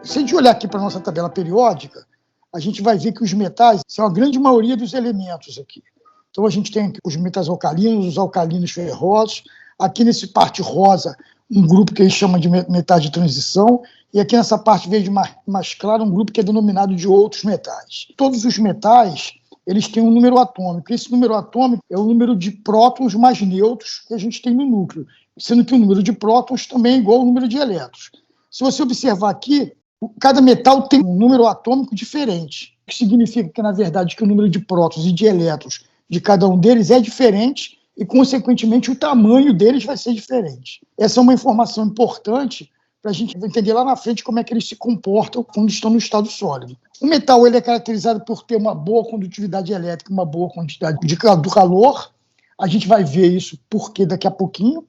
Se a gente olhar aqui para a nossa tabela periódica, a gente vai ver que os metais são a grande maioria dos elementos aqui. Então, a gente tem os metais alcalinos, os alcalinos ferrosos. Aqui, nesse parte rosa, um grupo que a gente chama de metais de transição. E aqui, nessa parte verde mais clara, um grupo que é denominado de outros metais. Todos os metais, eles têm um número atômico. Esse número atômico é o número de prótons mais nêutrons que a gente tem no núcleo, sendo que o número de prótons também é igual ao número de elétrons. Se você observar aqui, cada metal tem um número atômico diferente, o que significa que, na verdade, que o número de prótons e de elétrons de cada um deles é diferente e, consequentemente, o tamanho deles vai ser diferente. Essa é uma informação importante para a gente entender lá na frente como é que eles se comportam quando estão no estado sólido. O metal ele é caracterizado por ter uma boa condutividade elétrica, uma boa quantidade do calor. A gente vai ver isso porque daqui a pouquinho.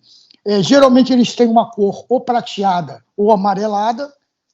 Geralmente eles têm uma cor ou prateada ou amarelada,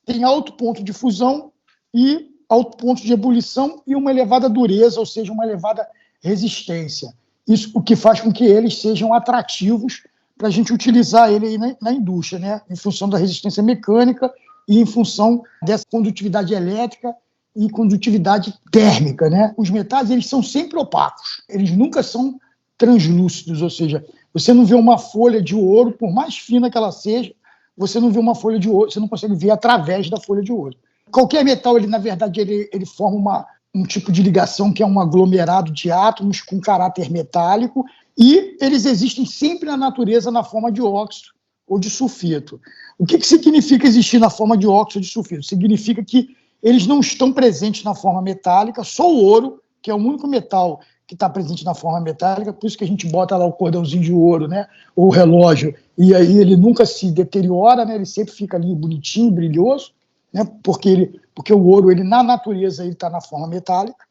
tem alto ponto de fusão e alto ponto de ebulição e uma elevada dureza, ou seja, uma elevada resistência. Isso o que faz com que eles sejam atrativos para a gente utilizar ele aí na indústria, né? Em função da resistência mecânica e em função dessa condutividade elétrica e condutividade térmica, né? Os metais eles são sempre opacos, eles nunca são translúcidos, ou seja, você não vê uma folha de ouro, por mais fina que ela seja, você não vê uma folha de ouro, você não consegue ver através da folha de ouro. Qualquer metal, ele na verdade, ele forma um tipo de ligação que é um aglomerado de átomos com caráter metálico e eles existem sempre na natureza na forma de óxido ou de sulfito. O que significa existir na forma de óxido ou de sulfito? Significa que eles não estão presentes na forma metálica, só o ouro, que é o único metal que está presente na forma metálica, por isso que a gente bota lá o cordãozinho de ouro, né, ou o relógio, e aí ele nunca se deteriora, né, ele sempre fica ali bonitinho, brilhoso, né, porque o ouro, ele, na natureza, ele está na forma metálica,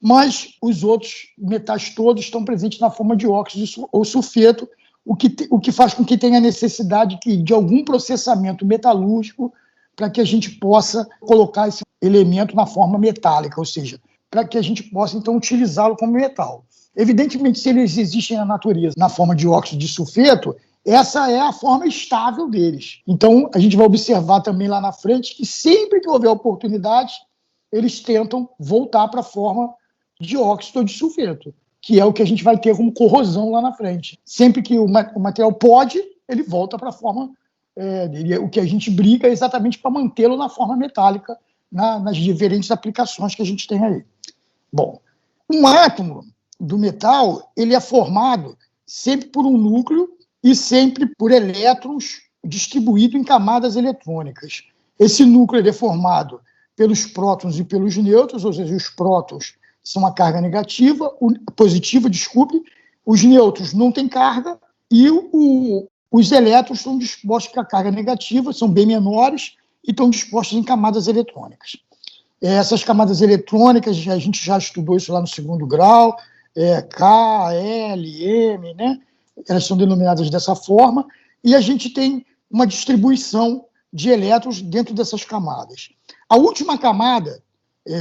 mas os outros metais todos estão presentes na forma de óxido ou sulfeto, o que faz com que tenha necessidade de algum processamento metalúrgico para que a gente possa colocar esse elemento na forma metálica, ou seja, para que a gente possa, então, utilizá-lo como metal. Evidentemente, se eles existem na natureza na forma de óxido de sulfeto, essa é a forma estável deles. Então, a gente vai observar também lá na frente que sempre que houver oportunidade, eles tentam voltar para a forma de óxido ou de sulfeto, que é o que a gente vai ter como corrosão lá na frente. Sempre que o material pode, ele volta para a forma dele. O que a gente briga é exatamente para mantê-lo na forma metálica, nas diferentes aplicações que a gente tem aí. Bom, um átomo do metal, ele é formado sempre por um núcleo e sempre por elétrons distribuídos em camadas eletrônicas. Esse núcleo ele é formado pelos prótons e pelos nêutrons, ou seja, os prótons são a carga negativa, positiva, desculpe, os nêutrons não têm carga e os elétrons estão dispostos com a carga negativa, são bem menores e estão dispostos em camadas eletrônicas. Essas camadas eletrônicas, a gente já estudou isso lá no segundo grau, K, L, M, né? Elas são denominadas dessa forma, e a gente tem uma distribuição de elétrons dentro dessas camadas. A última camada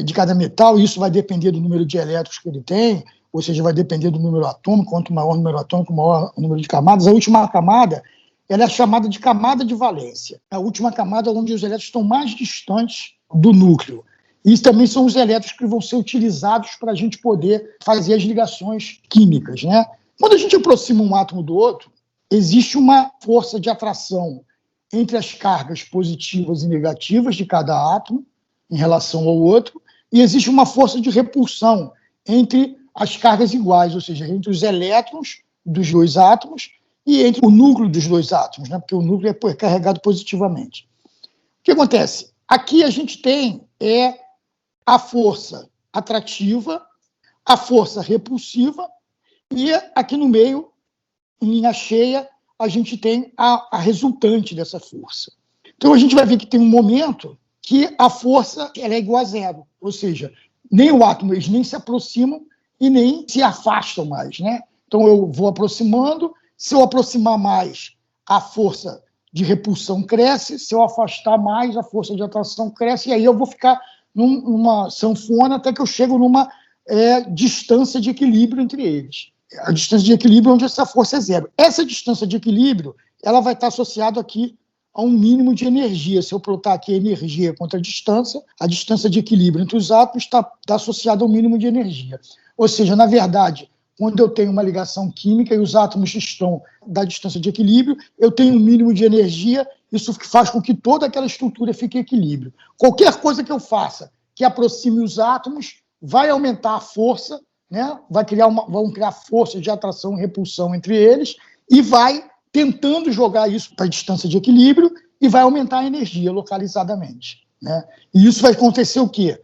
de cada metal, isso vai depender do número de elétrons que ele tem, ou seja, vai depender do número atômico, quanto maior o número atômico, maior o número de camadas. A última camada ela é chamada de camada de valência, a última camada onde os elétrons estão mais distantes do núcleo. E também são os elétrons que vão ser utilizados para a gente poder fazer as ligações químicas, né? Quando a gente aproxima um átomo do outro, existe uma força de atração entre as cargas positivas e negativas de cada átomo em relação ao outro, e existe uma força de repulsão entre as cargas iguais, ou seja, entre os elétrons dos dois átomos e entre o núcleo dos dois átomos, né? Porque o núcleo é carregado positivamente. O que acontece? Aqui a gente tem a força atrativa, a força repulsiva, e aqui no meio, em linha cheia, a gente tem a resultante dessa força. Então a gente vai ver que tem um momento que a força ela é igual a zero, ou seja, nem o átomo eles nem se aproximam e nem se afastam mais, né? Então eu vou aproximando, se eu aproximar mais, a força de repulsão cresce, se eu afastar mais, a força de atração cresce, e aí eu vou ficar numa sanfona até que eu chego numa distância de equilíbrio entre eles. A distância de equilíbrio onde essa força é zero. Essa distância de equilíbrio ela vai estar associada aqui a um mínimo de energia. Se eu plotar aqui a energia contra a distância de equilíbrio entre os átomos está associada ao mínimo de energia. Ou seja, na verdade, quando eu tenho uma ligação química e os átomos estão da distância de equilíbrio, eu tenho um mínimo de energia, isso faz com que toda aquela estrutura fique em equilíbrio. Qualquer coisa que eu faça que aproxime os átomos vai aumentar a força, né? Vão criar forças de atração e repulsão entre eles e vai tentando jogar isso para a distância de equilíbrio e vai aumentar a energia localizadamente, né? E isso vai acontecer o quê?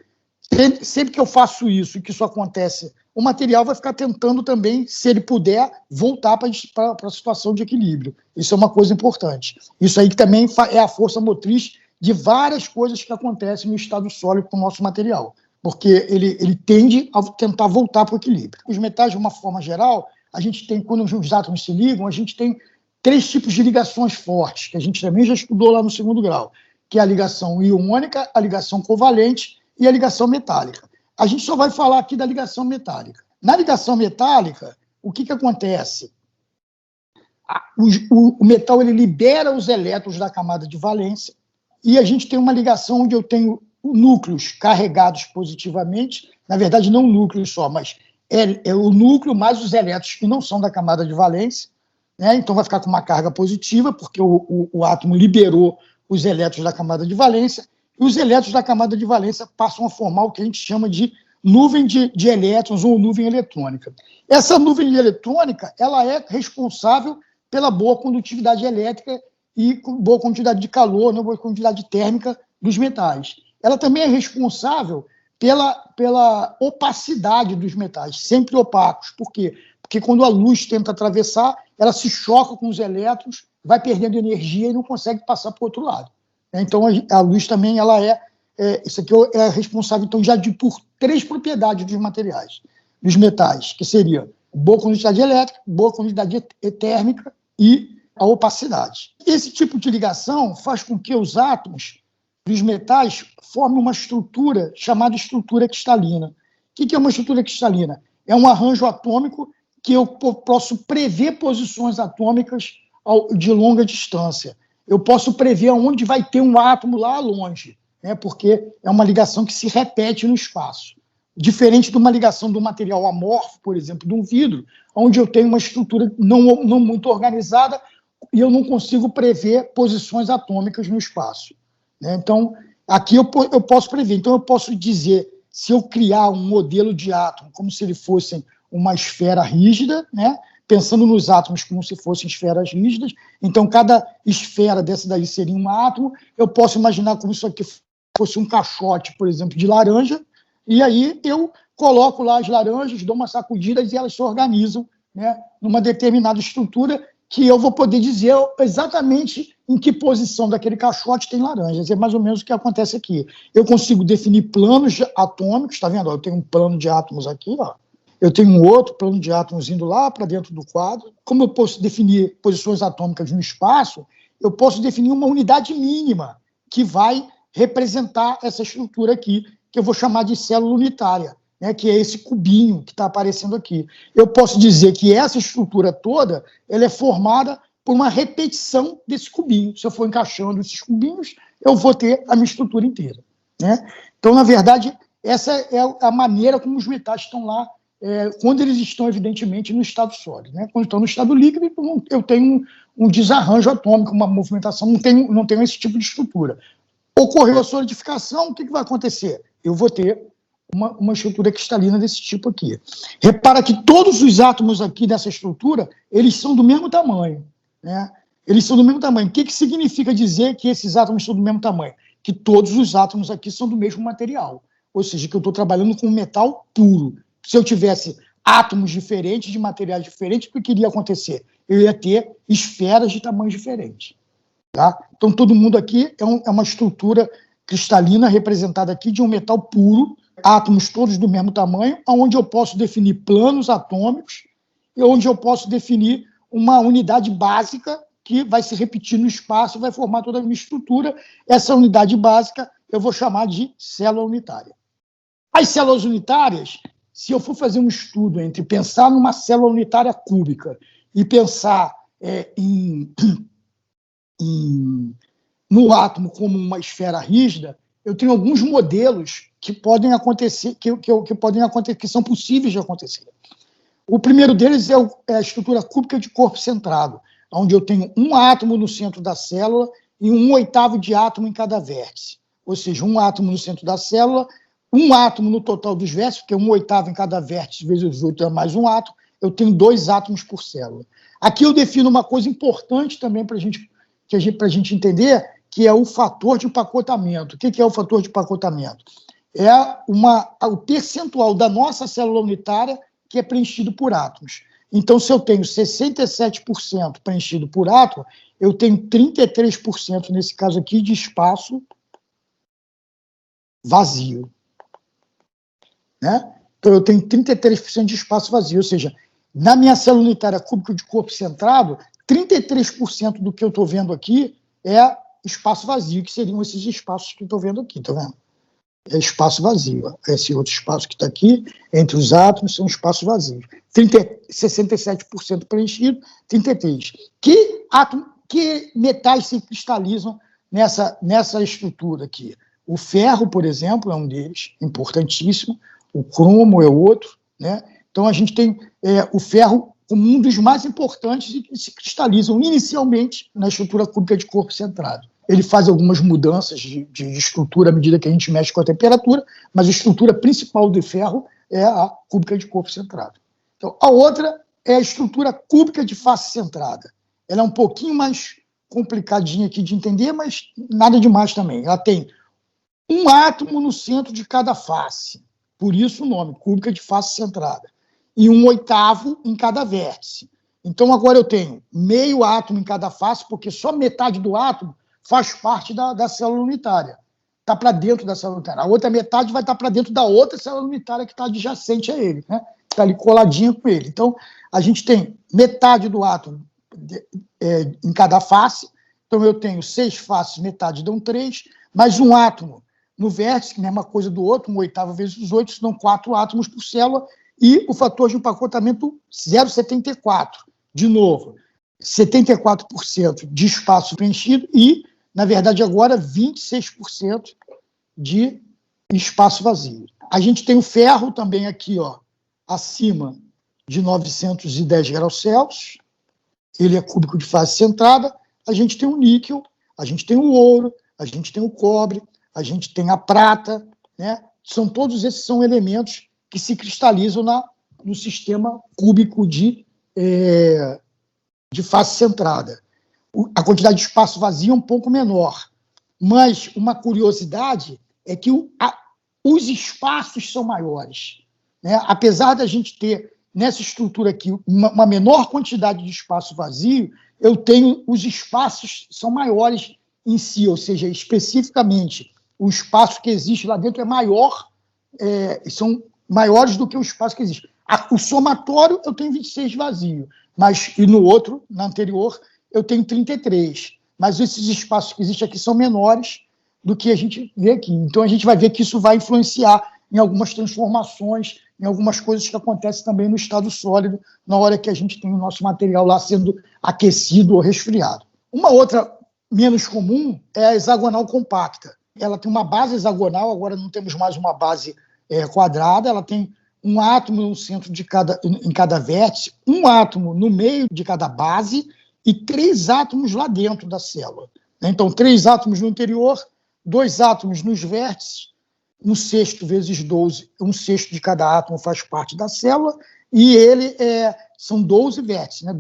Sempre que eu faço isso e que isso acontece, o material vai ficar tentando também, se ele puder, voltar para a situação de equilíbrio. Isso é uma coisa importante. Isso aí que também é a força motriz de várias coisas que acontecem no estado sólido com o nosso material, porque ele tende a tentar voltar para o equilíbrio. Os metais, de uma forma geral, a gente tem, quando os átomos se ligam, a gente tem 3 tipos de ligações fortes, que a gente também já estudou lá no 2º grau, que é a ligação iônica, a ligação covalente e a ligação metálica. A gente só vai falar aqui da ligação metálica. Na ligação metálica, o que acontece? O metal ele libera os elétrons da camada de valência e a gente tem uma ligação onde eu tenho núcleos carregados positivamente, na verdade não núcleos só, mas é o núcleo mais os elétrons que não são da camada de valência, né? Então vai ficar com uma carga positiva, porque o átomo liberou os elétrons da camada de valência, e os elétrons da camada de valência passam a formar o que a gente chama de nuvem de elétrons ou nuvem eletrônica. Essa nuvem eletrônica ela é responsável pela boa condutividade elétrica e boa quantidade de calor, né, boa quantidade térmica dos metais. Ela também é responsável pela opacidade dos metais, sempre opacos. Por quê? Porque quando a luz tenta atravessar, ela se choca com os elétrons, vai perdendo energia e não consegue passar para o outro lado. Então, a luz também ela isso aqui é responsável então, já por 3 propriedades dos materiais, dos metais, que seria boa condutividade elétrica, boa condutividade térmica e a opacidade. Esse tipo de ligação faz com que os átomos dos metais formem uma estrutura chamada estrutura cristalina. O que é uma estrutura cristalina? É um arranjo atômico que eu posso prever posições atômicas de longa distância. Eu posso prever onde vai ter um átomo lá longe, né, porque é uma ligação que se repete no espaço. Diferente de uma ligação de um material amorfo, por exemplo, de um vidro, onde eu tenho uma estrutura não muito organizada e eu não consigo prever posições atômicas no espaço, né? Então, aqui eu posso prever. Então, eu posso dizer, se eu criar um modelo de átomo como se ele fosse uma esfera rígida, né, pensando nos átomos como se fossem esferas rígidas, então cada esfera dessa daí seria um átomo, eu posso imaginar como isso aqui fosse um caixote, por exemplo, de laranja, e aí eu coloco lá as laranjas, dou uma sacudida e elas se organizam, né, numa determinada estrutura que eu vou poder dizer exatamente em que posição daquele caixote tem laranjas. É mais ou menos o que acontece aqui. Eu consigo definir planos atômicos, está vendo? Eu tenho um plano de átomos aqui, ó. Eu tenho um outro plano de átomos indo lá para dentro do quadro. Como eu posso definir posições atômicas no espaço, eu posso definir uma unidade mínima que vai representar essa estrutura aqui, que eu vou chamar de célula unitária, né, que é esse cubinho que está aparecendo aqui. Eu posso dizer que essa estrutura toda ela é formada por uma repetição desse cubinho. Se eu for encaixando esses cubinhos, eu vou ter a minha estrutura inteira, né? Então, na verdade, essa é a maneira como os metais estão lá, quando eles estão, evidentemente, no estado sólido, né? Quando estão no estado líquido, eu tenho um desarranjo atômico, uma movimentação, não tenho esse tipo de estrutura. Ocorreu a solidificação, o que vai acontecer? Eu vou ter uma estrutura cristalina desse tipo aqui. Repara que todos os átomos aqui dessa estrutura, eles são do mesmo tamanho, né? Eles são do mesmo tamanho. O que significa dizer que esses átomos são do mesmo tamanho? Que todos os átomos aqui são do mesmo material. Ou seja, que eu estou trabalhando com um metal puro. Se eu tivesse átomos diferentes, de materiais diferentes, o que iria acontecer? Eu ia ter esferas de tamanhos diferentes. Tá? Então, todo mundo aqui é uma estrutura cristalina representada aqui de um metal puro, átomos todos do mesmo tamanho, onde eu posso definir planos atômicos e onde eu posso definir uma unidade básica que vai se repetir no espaço, vai formar toda a minha estrutura. Essa unidade básica eu vou chamar de célula unitária. As células unitárias, se eu for fazer um estudo entre pensar numa célula unitária cúbica e pensar em no átomo como uma esfera rígida, eu tenho alguns modelos que podem acontecer, que são possíveis de acontecer. O primeiro deles é a estrutura cúbica de corpo centrado, onde eu tenho um átomo no centro da célula e 1/8 de átomo em cada vértice. Ou seja, um átomo no centro da célula, um átomo no total dos vértices, porque 1/8 em cada vértice vezes 8 é mais um átomo, eu tenho 2 átomos por célula. Aqui eu defino uma coisa importante também para a gente entender, que é o fator de empacotamento. O que é o fator de empacotamento? É o percentual da nossa célula unitária que é preenchido por átomos. Então, se eu tenho 67% preenchido por átomo, eu tenho 33%, nesse caso aqui, de espaço vazio. Né? Então, eu tenho 33% de espaço vazio, ou seja, na minha célula unitária cúbica de corpo centrado, 33% do que eu estou vendo aqui é espaço vazio, que seriam esses espaços que eu estou vendo aqui, está vendo? É espaço vazio. Esse outro espaço que está aqui, entre os átomos, são espaços vazios. 67% preenchido, 33%. Que metais se cristalizam nessa estrutura aqui? O ferro, por exemplo, é um deles, importantíssimo. O cromo é outro. Né? Então, a gente tem o ferro como um dos mais importantes e que se cristalizam inicialmente na estrutura cúbica de corpo centrado. Ele faz algumas mudanças de estrutura à medida que a gente mexe com a temperatura, mas a estrutura principal do ferro é a cúbica de corpo centrado. Então, a outra é a estrutura cúbica de face centrada. Ela é um pouquinho mais complicadinha aqui de entender, mas nada demais também. Ela tem um átomo no centro de cada face, por isso o nome, cúbica de face centrada, e 1/8 em cada vértice. Então, agora eu tenho meio átomo em cada face, porque só metade do átomo faz parte da célula unitária, está para dentro da célula unitária. A outra metade vai estar para dentro da outra célula unitária que está adjacente a ele, né? Está ali coladinha com ele. Então, a gente tem metade do átomo em cada face, então eu tenho 6 faces, metade dão 3, mais um átomo no vértice, que é a mesma coisa do outro, 1/8 vezes 8, senão 4 átomos por célula, e o fator de empacotamento 0,74. De novo, 74% de espaço preenchido e, na verdade, agora 26% de espaço vazio. A gente tem o ferro também aqui, ó, acima de 910 graus Celsius, ele é cúbico de face centrada. A gente tem o níquel, a gente tem o ouro, a gente tem o cobre, a gente tem a prata, né? Todos esses são elementos que se cristalizam no sistema cúbico de face centrada. A quantidade de espaço vazio é um pouco menor, mas uma curiosidade é que os espaços são maiores. Né? Apesar da gente ter, nessa estrutura aqui, uma menor quantidade de espaço vazio, os espaços são maiores em si, ou seja, especificamente, o espaço que existe lá dentro é maior, são maiores do que o espaço que existe. O somatório eu tenho 26 vazio, e no outro, na anterior, eu tenho 33. Mas esses espaços que existem aqui são menores do que a gente vê aqui. Então, a gente vai ver que isso vai influenciar em algumas transformações, em algumas coisas que acontecem também no estado sólido, na hora que a gente tem o nosso material lá sendo aquecido ou resfriado. Uma outra menos comum é a hexagonal compacta. Ela tem uma base hexagonal, agora não temos mais uma base quadrada, ela tem um átomo no centro em cada vértice, um átomo no meio de cada base e 3 átomos lá dentro da célula. Então, 3 átomos no interior, 2 átomos nos vértices, 1/6 vezes 12, 1/6 de cada átomo faz parte da célula, e ele são 12 vértices, né?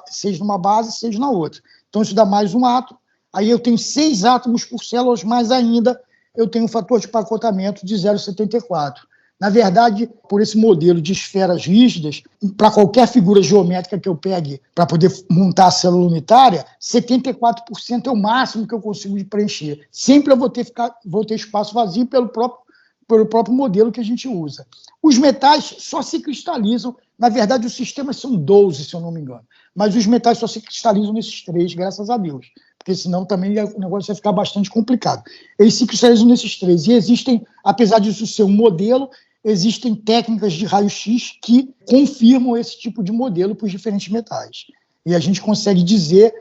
6 numa base, 6 na outra. Então, isso dá mais um átomo. Aí eu tenho 6 átomos por células, mais ainda eu tenho um fator de empacotamento de 0,74. Na verdade, por esse modelo de esferas rígidas, para qualquer figura geométrica que eu pegue para poder montar a célula unitária, 74% é o máximo que eu consigo preencher. Sempre eu vou ter espaço vazio pelo próprio modelo que a gente usa. Os metais só se cristalizam, na verdade os sistemas são 12, se eu não me engano, mas os metais só se cristalizam nesses 3, graças a Deus, porque senão também o negócio vai ficar bastante complicado. Eles se cristalizam nesses 3, e existem, apesar disso ser um modelo, existem técnicas de raio-x que confirmam esse tipo de modelo para os diferentes metais. E a gente consegue dizer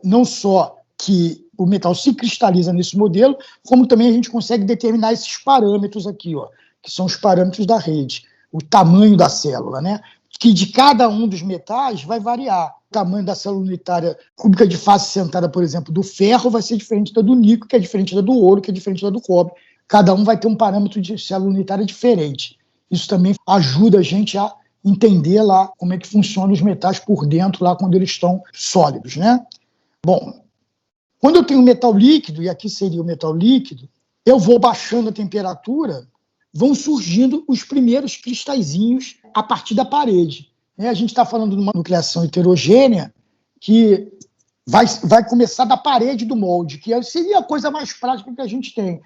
não só que o metal se cristaliza nesse modelo, como também a gente consegue determinar esses parâmetros aqui, ó, que são os parâmetros da rede, o tamanho da célula, né? Que de cada um dos metais vai variar. O tamanho da célula unitária cúbica de face centrada, por exemplo, do ferro vai ser diferente da do níquel, que é diferente da do ouro, que é diferente da do cobre. Cada um vai ter um parâmetro de célula unitária diferente. Isso também ajuda a gente a entender lá como é que funcionam os metais por dentro, lá quando eles estão sólidos, né? Bom, quando eu tenho metal líquido, e aqui seria o metal líquido, eu vou baixando a temperatura, vão surgindo os primeiros cristalzinhos a partir da parede. A gente está falando de uma nucleação heterogênea que vai começar da parede do molde, que seria a coisa mais prática que a gente tem.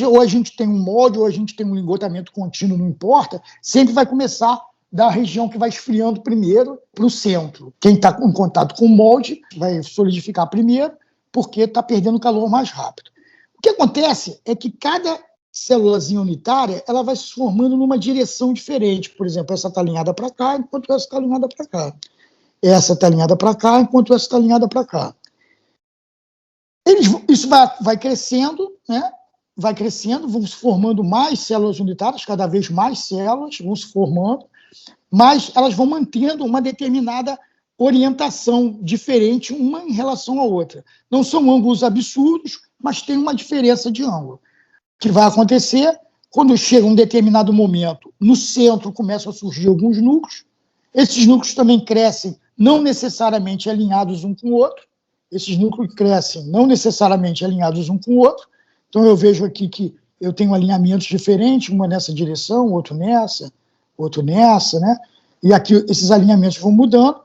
Ou a gente tem um molde, ou a gente tem um lingotamento contínuo, não importa, sempre vai começar da região que vai esfriando primeiro para o centro. Quem está em contato com o molde vai solidificar primeiro, porque está perdendo calor mais rápido. O que acontece é que cada célulazinha unitária ela vai se formando numa direção diferente. Por exemplo, essa está alinhada para cá, enquanto essa está alinhada para cá. Essa está alinhada para cá, enquanto essa está alinhada para cá. Isso vai crescendo, né? Vai crescendo, vão se formando mais células unitárias, cada vez mais células vão se formando, mas elas vão mantendo uma determinada orientação diferente uma em relação à outra. Não são ângulos absurdos, mas tem uma diferença de ângulo. O que vai acontecer quando chega um determinado momento, no centro começam a surgir alguns núcleos, esses núcleos também crescem não necessariamente alinhados um com o outro, esses núcleos crescem não necessariamente alinhados um com o outro, então eu vejo aqui que eu tenho alinhamentos diferentes, uma nessa direção, outro nessa, né? E aqui esses alinhamentos vão mudando,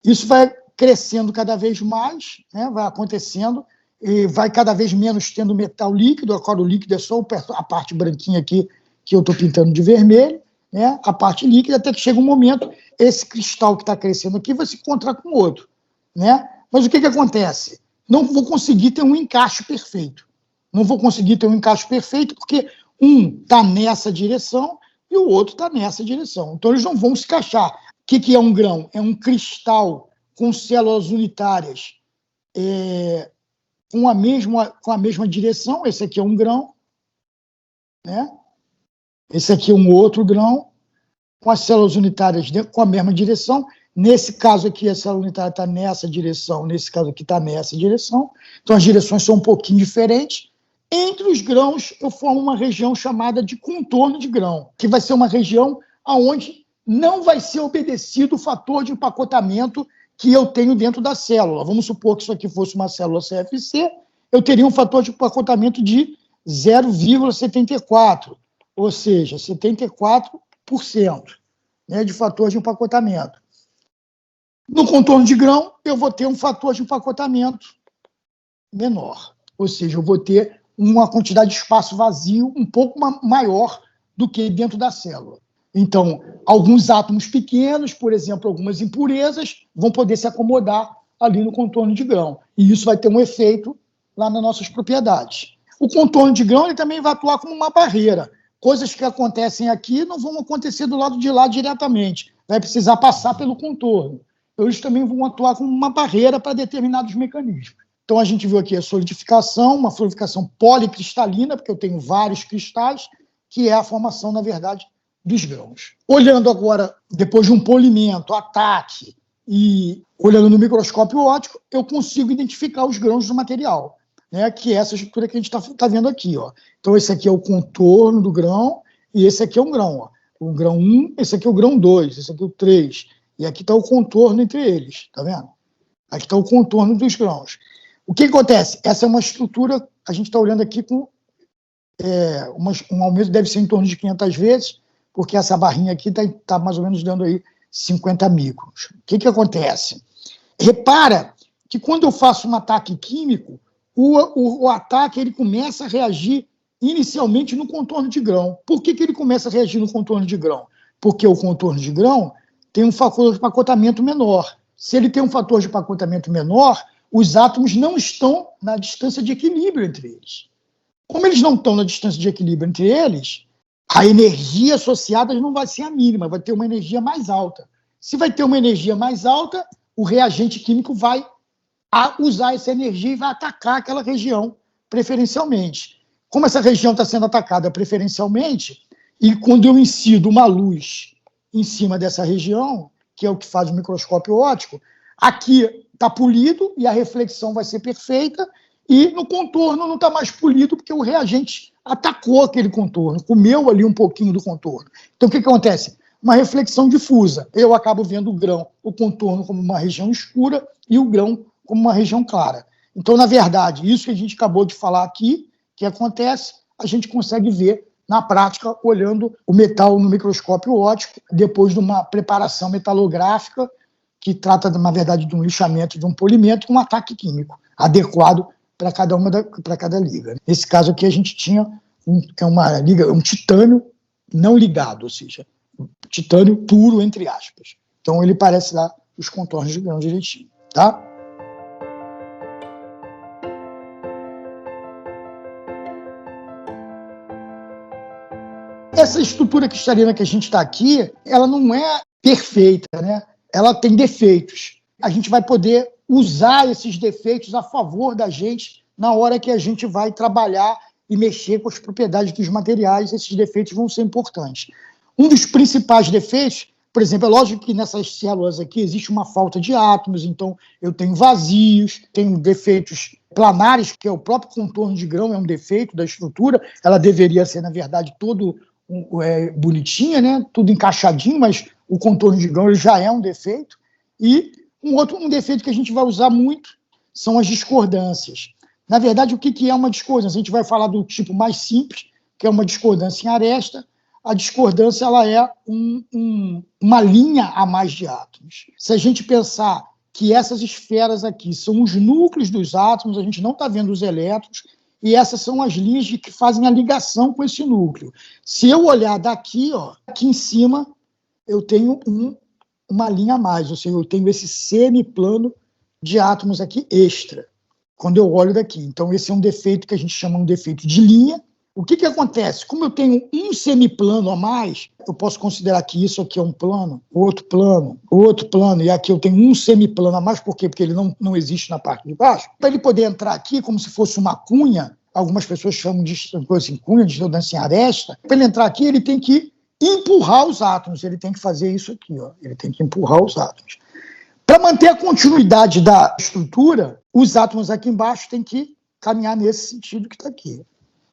isso vai crescendo cada vez mais, né? Vai acontecendo, e vai cada vez menos tendo metal líquido, agora o líquido é só a parte branquinha aqui que eu estou pintando de vermelho, né? A parte líquida, até que chega um momento, esse cristal que está crescendo aqui vai se encontrar com o outro, né? Mas o que acontece? Não vou conseguir ter um encaixe perfeito. Não vou conseguir ter um encaixe perfeito porque um está nessa direção e o outro está nessa direção. Então, eles não vão se encaixar. O que é um grão? É um cristal com células unitárias com a mesma direção. Esse aqui é um grão, né? Esse aqui é um outro grão, com as células unitárias com a mesma direção. Nesse caso aqui, a célula unitária está nessa direção, nesse caso aqui está nessa direção. Então, as direções são um pouquinho diferentes. Entre os grãos, eu formo uma região chamada de contorno de grão, que vai ser uma região onde não vai ser obedecido o fator de empacotamento que eu tenho dentro da célula. Vamos supor que isso aqui fosse uma célula CFC, eu teria um fator de empacotamento de 0,74, ou seja, 74%, né, de fator de empacotamento. No contorno de grão, eu vou ter um fator de empacotamento menor, ou seja, eu vou ter uma quantidade de espaço vazio um pouco maior do que dentro da célula. Então, alguns átomos pequenos, por exemplo, algumas impurezas, vão poder se acomodar ali no contorno de grão. E isso vai ter um efeito lá nas nossas propriedades. O contorno de grão ele também vai atuar como uma barreira. Coisas que acontecem aqui não vão acontecer do lado de lá diretamente. Vai precisar passar pelo contorno. Então, eles também vão atuar como uma barreira para determinados mecanismos. Então, a gente viu aqui a solidificação, uma solidificação policristalina, porque eu tenho vários cristais, que é a formação, na verdade, dos grãos. Olhando agora, depois de um polimento, ataque, e olhando no microscópio óptico, eu consigo identificar os grãos do material, né, que é essa estrutura que a gente está vendo aqui. Ó. Então, esse aqui é o contorno do grão, e esse aqui é um grão. Ó. O grão 1, esse aqui é o grão 2, esse aqui é o 3, e aqui está o contorno entre eles, tá vendo? Aqui está o contorno dos grãos. O que acontece? Essa é uma estrutura, a gente está olhando aqui com um aumento deve ser em torno de 500 vezes, porque essa barrinha aqui está mais ou menos dando aí 50 microns. O que acontece? Repara que quando eu faço um ataque químico, o ataque ele começa a reagir inicialmente no contorno de grão. Por que ele começa a reagir no contorno de grão? Porque o contorno de grão tem um fator de empacotamento menor. Se ele tem um fator de empacotamento menor, os átomos não estão na distância de equilíbrio entre eles. Como eles não estão na distância de equilíbrio entre eles, a energia associada não vai ser a mínima, vai ter uma energia mais alta. Se vai ter uma energia mais alta, o reagente químico vai a usar essa energia e vai atacar aquela região preferencialmente. Como essa região está sendo atacada preferencialmente, e quando eu incido uma luz em cima dessa região, que é o que faz o microscópio óptico, aqui está polido e a reflexão vai ser perfeita, e no contorno não está mais polido porque o reagente atacou aquele contorno, comeu ali um pouquinho do contorno. Então, o que acontece? Uma reflexão difusa. Eu acabo vendo o grão, o contorno como uma região escura e o grão como uma região clara. Então, na verdade, isso que a gente acabou de falar aqui, que acontece, a gente consegue ver na prática, olhando o metal no microscópio óptico, depois de uma preparação metalográfica, que trata, na verdade, de um lixamento de um polimento com um ataque químico adequado para cada liga. Nesse caso aqui, a gente tinha uma liga, um titânio não ligado, ou seja, titânio puro, entre aspas. Então, ele parece lá os contornos de grão direitinho, tá? Essa estrutura cristalina que a gente está aqui, ela não é perfeita, né? Ela tem defeitos. A gente vai poder usar esses defeitos a favor da gente na hora que a gente vai trabalhar e mexer com as propriedades dos materiais. Esses defeitos vão ser importantes. Um dos principais defeitos, por exemplo, é lógico que nessas células aqui existe uma falta de átomos, então eu tenho vazios, tenho defeitos planares, que é o próprio contorno de grão, é um defeito da estrutura. Ela deveria ser, na verdade, todo bonitinha, né? Tudo encaixadinho, mas o contorno de grão já é um defeito. E um defeito que a gente vai usar muito são as discordâncias. Na verdade, o que é uma discordância? A gente vai falar do tipo mais simples, que é uma discordância em aresta. A discordância ela é uma linha a mais de átomos. Se a gente pensar que essas esferas aqui são os núcleos dos átomos, a gente não está vendo os elétrons, e essas são as linhas que fazem a ligação com esse núcleo. Se eu olhar daqui, ó, aqui em cima, eu tenho uma linha a mais, ou seja, eu tenho esse semiplano de átomos aqui extra, quando eu olho daqui. Então, esse é um defeito que a gente chama de defeito de linha. O que acontece? Como eu tenho um semiplano a mais, eu posso considerar que isso aqui é um plano, outro plano, e aqui eu tenho um semiplano a mais, por quê? Porque ele não existe na parte de baixo. Para ele poder entrar aqui como se fosse uma cunha, algumas pessoas chamam de assim, cunha, de distância em aresta, para ele entrar aqui, ele tem que empurrar os átomos, ele tem que fazer isso aqui, ó, ele tem que empurrar os átomos. Para manter a continuidade da estrutura, os átomos aqui embaixo têm que caminhar nesse sentido que está aqui.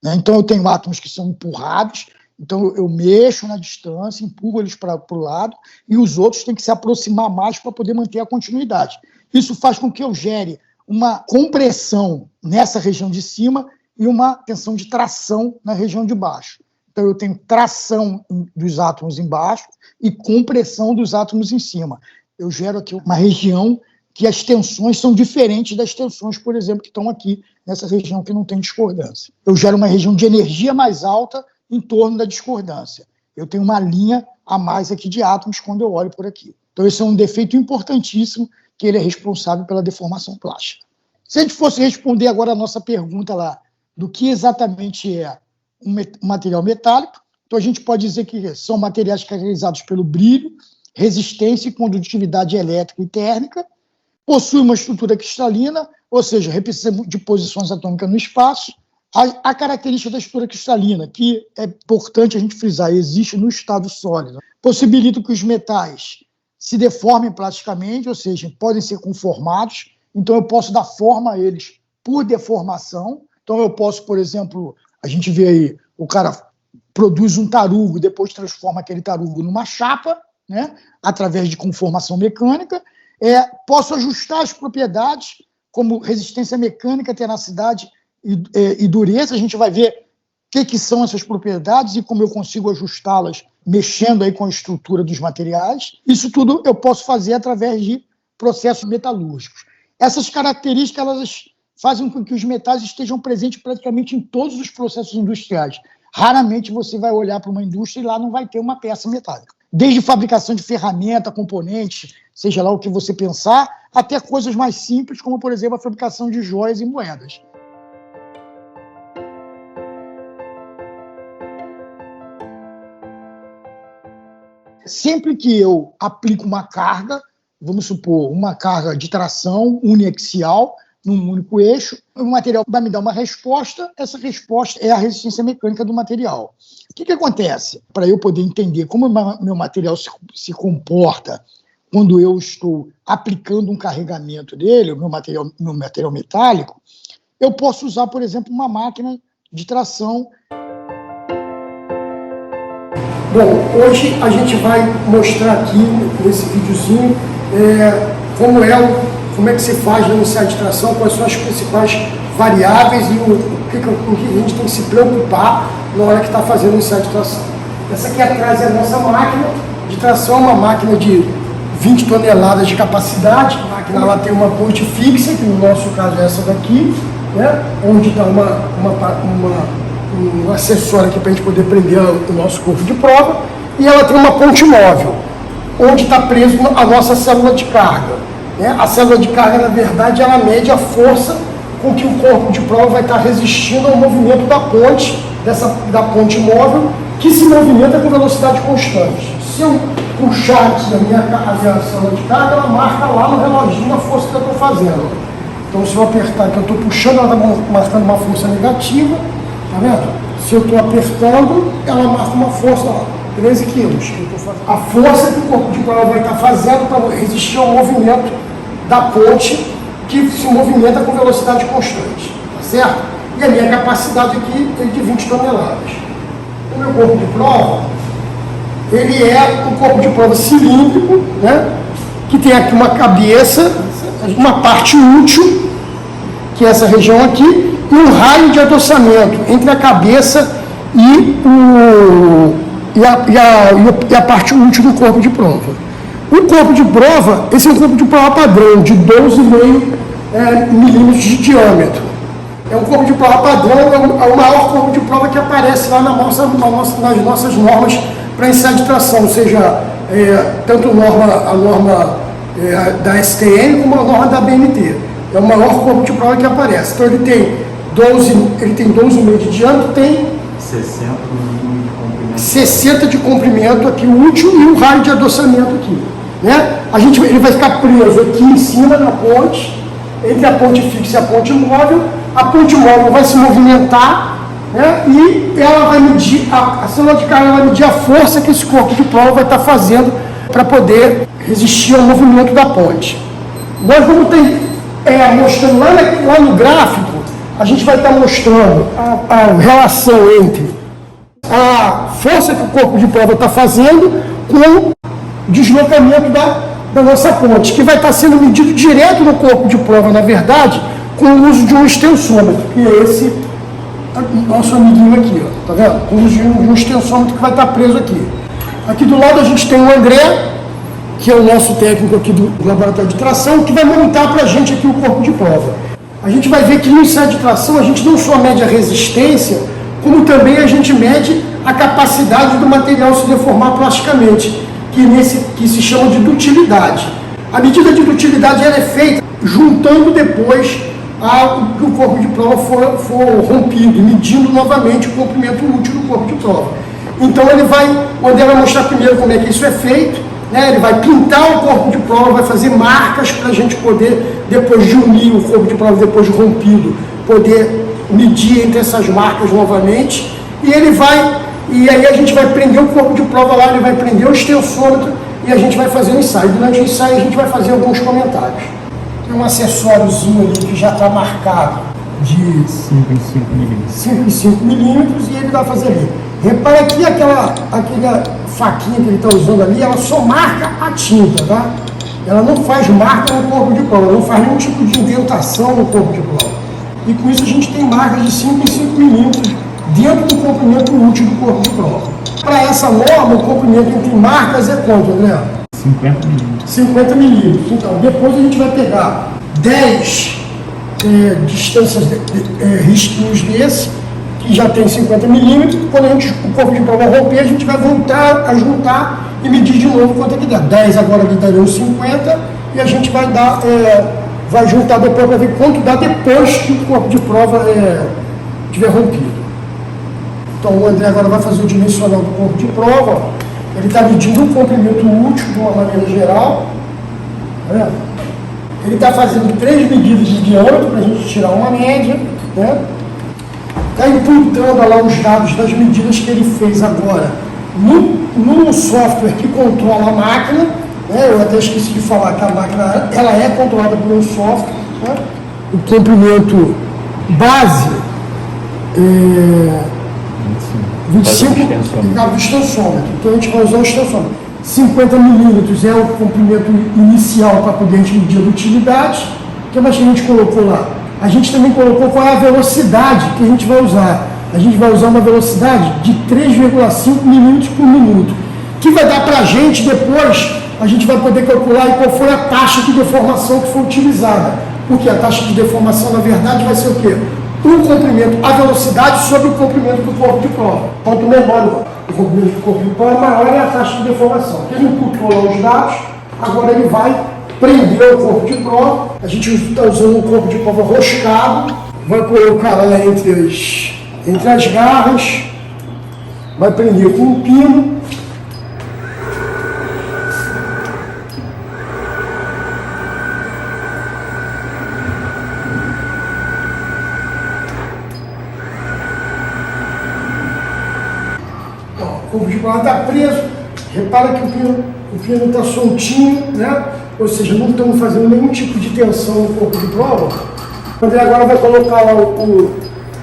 Então, eu tenho átomos que são empurrados, então eu mexo na distância, empurro eles para o lado, e os outros têm que se aproximar mais para poder manter a continuidade. Isso faz com que eu gere uma compressão nessa região de cima e uma tensão de tração na região de baixo. Então, eu tenho tração dos átomos embaixo e compressão dos átomos em cima. Eu gero aqui uma região que as tensões são diferentes das tensões, por exemplo, que estão aqui nessa região que não tem discordância. Eu gero uma região de energia mais alta em torno da discordância. Eu tenho uma linha a mais aqui de átomos quando eu olho por aqui. Então, esse é um defeito importantíssimo, que ele é responsável pela deformação plástica. Se a gente fosse responder agora a nossa pergunta lá, do que exatamente é um material metálico, então a gente pode dizer que são materiais caracterizados pelo brilho, resistência e condutividade elétrica e térmica, possui uma estrutura cristalina, ou seja, repetição de posições atômicas no espaço. A característica da estrutura cristalina, que é importante a gente frisar, existe no estado sólido, possibilita que os metais se deformem plasticamente, ou seja, podem ser conformados, então eu posso dar forma a eles por deformação. Então eu posso, por exemplo, a gente vê aí, o cara produz um tarugo, depois transforma aquele tarugo numa chapa, né, através de conformação mecânica. Posso ajustar as propriedades, como resistência mecânica, tenacidade e dureza. A gente vai ver o que são essas propriedades e como eu consigo ajustá-las mexendo aí com a estrutura dos materiais. Isso tudo eu posso fazer através de processos metalúrgicos. Essas características elas fazem com que os metais estejam presentes praticamente em todos os processos industriais. Raramente você vai olhar para uma indústria e lá não vai ter uma peça metálica. Desde fabricação de ferramenta, componentes, seja lá o que você pensar, até coisas mais simples, como, por exemplo, a fabricação de joias e moedas. Sempre que eu aplico uma carga, vamos supor, uma carga de tração uniaxial num único eixo, o material vai me dar uma resposta, essa resposta é a resistência mecânica do material. O que acontece? Para eu poder entender como meu material se comporta quando eu estou aplicando um carregamento dele, o meu material metálico, eu posso usar, por exemplo, uma máquina de tração. Bom, hoje a gente vai mostrar aqui, nesse videozinho, como é que se faz no iniciar de tração, quais são as principais variáveis e o que a gente tem que se preocupar na hora que está fazendo o iniciar de tração. Essa aqui atrás é a nossa máquina de tração, uma máquina de 20 toneladas de capacidade. A máquina ela tem uma ponte fixa, que no nosso caso é essa daqui, né, onde está um acessório aqui para a gente poder prender o nosso corpo de prova, e ela tem uma ponte móvel, onde está preso a nossa célula de carga. Né? A célula de carga, na verdade, ela mede a força com que o corpo de prova vai estar resistindo ao movimento da ponte, da ponte móvel, que se movimenta com velocidade constante. Se eu puxar aqui a minha célula de carga, ela marca lá no reloginho a força que eu estou fazendo. Então, se eu apertar que eu estou puxando, ela está marcando uma força negativa. Tá vendo? Se eu estou apertando, ela marca uma força, ó, 13 quilos. A força que o corpo de prova vai estar fazendo para resistir ao movimento da ponte, que se movimenta com velocidade constante. Tá certo? E a minha capacidade aqui é de 20 toneladas. O meu corpo de prova, ele é um corpo de prova cilíndrico, né? Que tem aqui uma cabeça, uma parte útil, que é essa região aqui, e um raio de adossamento entre a cabeça e a parte útil do corpo de prova. O corpo de prova, esse é um corpo de prova padrão, de 12,5 milímetros de diâmetro. É um corpo de prova padrão, é o maior corpo de prova que aparece lá nas nossas normas para iniciar de tração, ou seja, tanto a norma da STN como a norma da BNT. É o maior corpo de prova que aparece. Então ele tem 12,5 de diâmetro, tem 60 de comprimento aqui útil e um raio de adossamento aqui. Né? Ele vai ficar preso aqui em cima na ponte, entre a ponte fixa e a ponte móvel. A ponte móvel vai se movimentar, né? E ela vai medir, a célula de carga vai medir a força que esse corpo de prova vai estar fazendo para poder resistir ao movimento da ponte. Nós vamos ter, mostrando lá no gráfico, a gente vai estar mostrando a relação entre a força que o corpo de prova está fazendo com o deslocamento da nossa ponte, que vai estar sendo medido direto no corpo de prova, na verdade, com o uso de um extensômetro, que é esse nosso amiguinho aqui, ó, tá vendo? Com o uso de um extensômetro que vai estar preso aqui. Aqui do lado a gente tem o André, que é o nosso técnico aqui do laboratório de tração, que vai montar para a gente aqui o corpo de prova. A gente vai ver que no ensaio de tração a gente não só mede a resistência, como também a gente mede a capacidade do material se deformar plasticamente, que se chama de dutilidade. A medida de dutilidade ela é feita juntando depois que o corpo de prova for rompido, medindo novamente o comprimento útil do corpo de prova. Então o André vai mostrar primeiro como é que isso é feito, né? Ele vai pintar o corpo de prova, vai fazer marcas para a gente poder, depois de unir o corpo de prova, depois de rompido, poder medir entre essas marcas novamente, e aí a gente vai prender o corpo de prova lá, ele vai prender o extensômetro e a gente vai fazer o ensaio. Durante o ensaio a gente vai fazer alguns comentários. Tem um acessóriozinho ali que já está marcado de 5 em 5 milímetros e ele vai fazer ali. Repara que aquela faquinha que ele está usando ali, ela só marca a tinta, tá? Ela não faz marca no corpo de prova, não faz nenhum tipo de indentação no corpo de prova. E com isso a gente tem marcas de 5 em 5 milímetros dentro do comprimento útil do corpo de prova. Para essa norma, o comprimento entre marcas é quanto, André? 50 milímetros. 50 milímetros. Então, depois a gente vai pegar 10 distâncias, risquinhos desse, que já tem 50 milímetros. Quando o corpo de prova romper, a gente vai voltar a juntar e medir de novo quanto é que dá. 10 agora que daria uns 50, e a gente vai juntar depois para ver quanto dá depois que o corpo de prova tiver rompido. Então o André agora vai fazer o dimensional do corpo de prova. Ele está medindo o comprimento útil de uma maneira geral. vendo? Ele está fazendo 3 medidas de diâmetro para a gente tirar uma média, né? Está imputando lá os dados das medidas que ele fez agora no software que controla a máquina, né? Eu até esqueci de falar que a máquina ela é controlada por um software, né? O comprimento base 25 do extensômetro, então a gente vai usar o extensômetro. 50 milímetros é o comprimento inicial para poder a gente medir a utilidade. O que mais que a gente colocou lá? A gente também colocou qual é a velocidade que a gente vai usar. A gente vai usar uma velocidade de 3,5 milímetros por minuto, que vai dar para a gente depois, a gente vai poder calcular qual foi a taxa de deformação que foi utilizada. Porque a taxa de deformação, na verdade, vai ser o quê? O comprimento, a velocidade sobre o comprimento do corpo de prova. Quanto menor o comprimento do corpo de prova, maior é a taxa de deformação. Ele imputou lá os dados, agora ele vai prender o corpo de prova. A gente está usando um corpo de prova roscado, vai colocar lá entre as garras, vai prender com um pino. O corpo de prova está preso, repara que o pino está soltinho, né? Ou seja, não estamos fazendo nenhum tipo de tensão no corpo de prova. O André agora vai colocar lá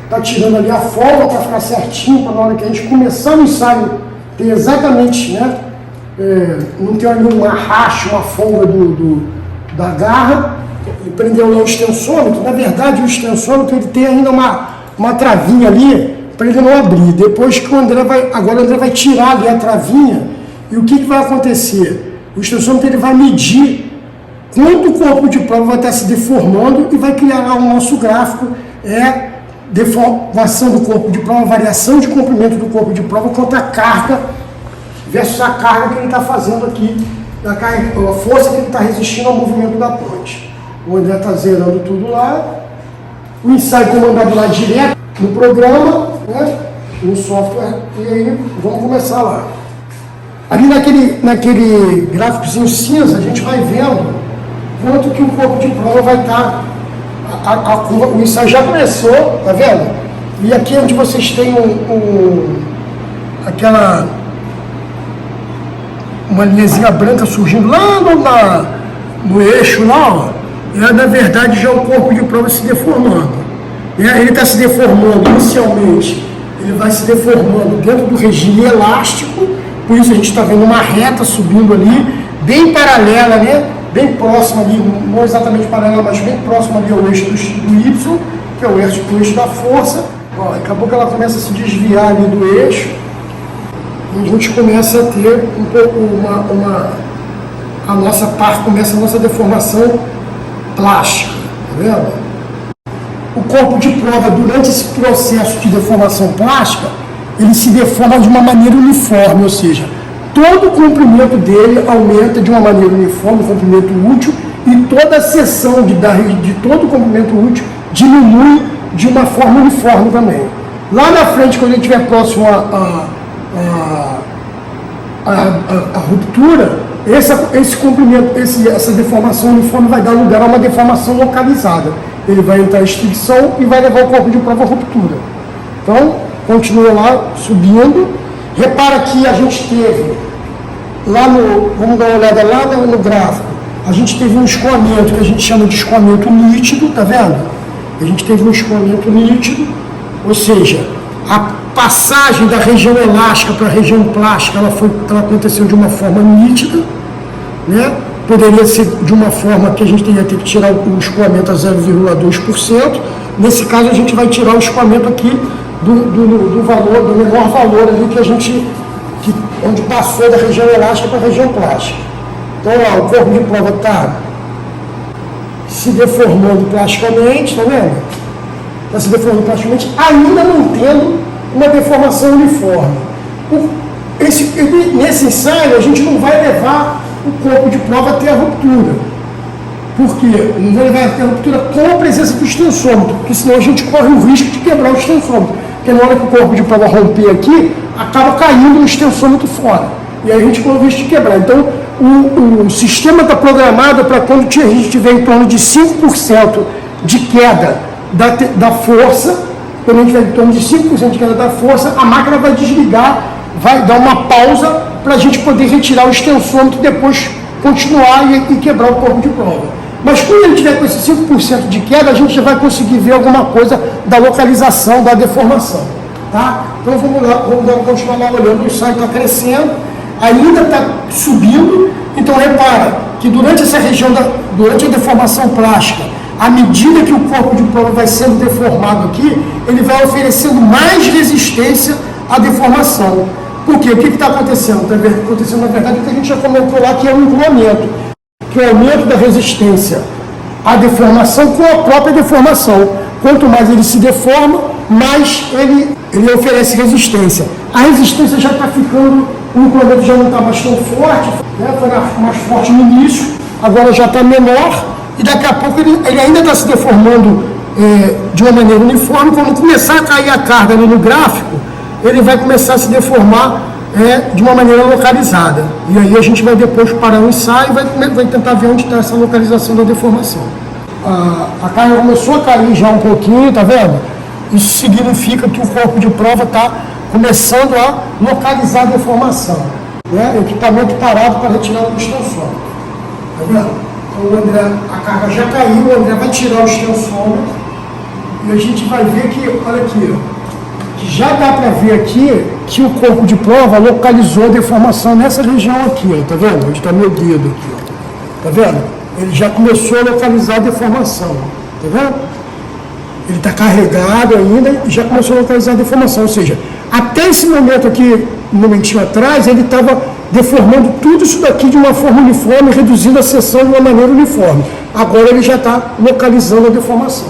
está tirando ali a folga para ficar certinho, para na hora que a gente começar o ensaio ter exatamente, né? Não ter nenhum arraste, uma folga da garra. Ele prendeu lá o extensômetro. Na verdade, o extensômetro ele tem ainda uma travinha ali para ele não abrir. Depois que o André vai tirar ali a travinha, e o que vai acontecer? O extensômetro ele vai medir quanto o corpo de prova vai estar se deformando e vai criar lá o nosso gráfico, deformação do corpo de prova, variação de comprimento do corpo de prova contra a carga versus a carga que ele está fazendo aqui, a força que ele está resistindo ao movimento da ponte. O André está zerando tudo lá, o ensaio comandado lá direto no programa, né, no software, e aí vamos começar lá. Ali naquele gráficozinho cinza, a gente vai vendo quanto que o corpo de prova vai estar. O ensaio já começou, tá vendo? E aqui onde vocês têm uma linhazinha branca surgindo lá no eixo lá, ó, na verdade já o corpo de prova se deformando. Ele está se deformando inicialmente, ele vai se deformando dentro do regime elástico, por isso a gente está vendo uma reta subindo ali, bem paralela, né? Bem próxima ali, não exatamente paralela, mas bem próxima ali ao eixo do Y, que é o eixo da força. Ó, daqui a pouco ela começa a se desviar ali do eixo, e a gente começa a ter um pouco a nossa parte, começa a nossa deformação plástica, tá vendo? O corpo de prova, durante esse processo de deformação plástica, ele se deforma de uma maneira uniforme, ou seja, todo o comprimento dele aumenta de uma maneira uniforme, o comprimento útil, e toda a seção de todo o comprimento útil diminui de uma forma uniforme também. Lá na frente, quando ele estiver próximo à ruptura, esse comprimento, essa deformação uniforme vai dar lugar a uma deformação localizada. Ele vai entrar em extinção e vai levar o corpo de prova à ruptura. Então, continua lá, subindo. Repara que a gente teve, vamos dar uma olhada lá no gráfico, a gente teve um escoamento que a gente chama de escoamento nítido, tá vendo? A gente teve um escoamento nítido, ou seja, a passagem da região elástica para a região plástica, ela aconteceu de uma forma nítida, né? Poderia ser de uma forma que a gente teria que tirar o escoamento a 0,2%. Nesse caso, a gente vai tirar o escoamento aqui do menor valor ali onde passou da região elástica para a região plástica. Então, ó, o corpo de prova está se deformando plasticamente, tá vendo? Está se deformando plasticamente, ainda não tendo uma deformação uniforme. Nesse ensaio, a gente não vai levar o corpo de prova até a ruptura. Por quê? Não vai levar até a ruptura com a presença do extensômetro, porque senão a gente corre o risco de quebrar o extensômetro. Porque na hora que o corpo de prova romper aqui, acaba caindo o extensômetro fora. e aí a gente corre o risco de quebrar. Então, o sistema está programado para quando a gente tiver em torno de 5% de queda da força, quando a gente tiver em torno de 5% de queda da força, a máquina vai desligar, vai dar uma pausa para a gente poder retirar o extensômetro e depois continuar e quebrar o corpo de prova. Mas quando ele tiver com esse 5% de queda, a gente já vai conseguir ver alguma coisa da localização, da deformação. Tá? Então vamos continuar lá olhando, o ensaio está crescendo, ainda está subindo, então repara que durante essa região, durante a deformação plástica, à medida que o corpo de prova vai sendo deformado aqui, ele vai oferecendo mais resistência à deformação. Por quê? O que está acontecendo? Está acontecendo, na verdade, o que a gente já comentou lá, que é o engolamento, que é o aumento da resistência à deformação com a própria deformação. Quanto mais ele se deforma, mais ele oferece resistência. A resistência já está ficando, o engolamento já não está mais tão forte, né? Foi mais forte no início, agora já está menor, e daqui a pouco ele ainda está se deformando de uma maneira uniforme. Quando começar a cair a carga ali no gráfico, ele vai começar a se deformar de uma maneira localizada. E aí a gente vai depois parar o ensaio e vai tentar ver onde está essa localização da deformação. A carga começou a cair já um pouquinho, tá vendo? Isso significa que o corpo de prova está começando a localizar a deformação. Né? Equipamento parado para retirar o extensômetro. Tá vendo? Então o André, a carga já caiu, o André vai tirar o extensômetro e a gente vai ver que, olha aqui, já dá para ver aqui que o corpo de prova localizou a deformação nessa região aqui, ó, tá vendo? Onde está meu dedo aqui, ó. Tá vendo? Ele já começou a localizar a deformação, tá vendo? Ele está carregado ainda e já começou a localizar a deformação, ou seja, até esse momento aqui, um momentinho atrás, ele estava deformando tudo isso daqui de uma forma uniforme, reduzindo a seção de uma maneira uniforme. Agora ele já está localizando a deformação.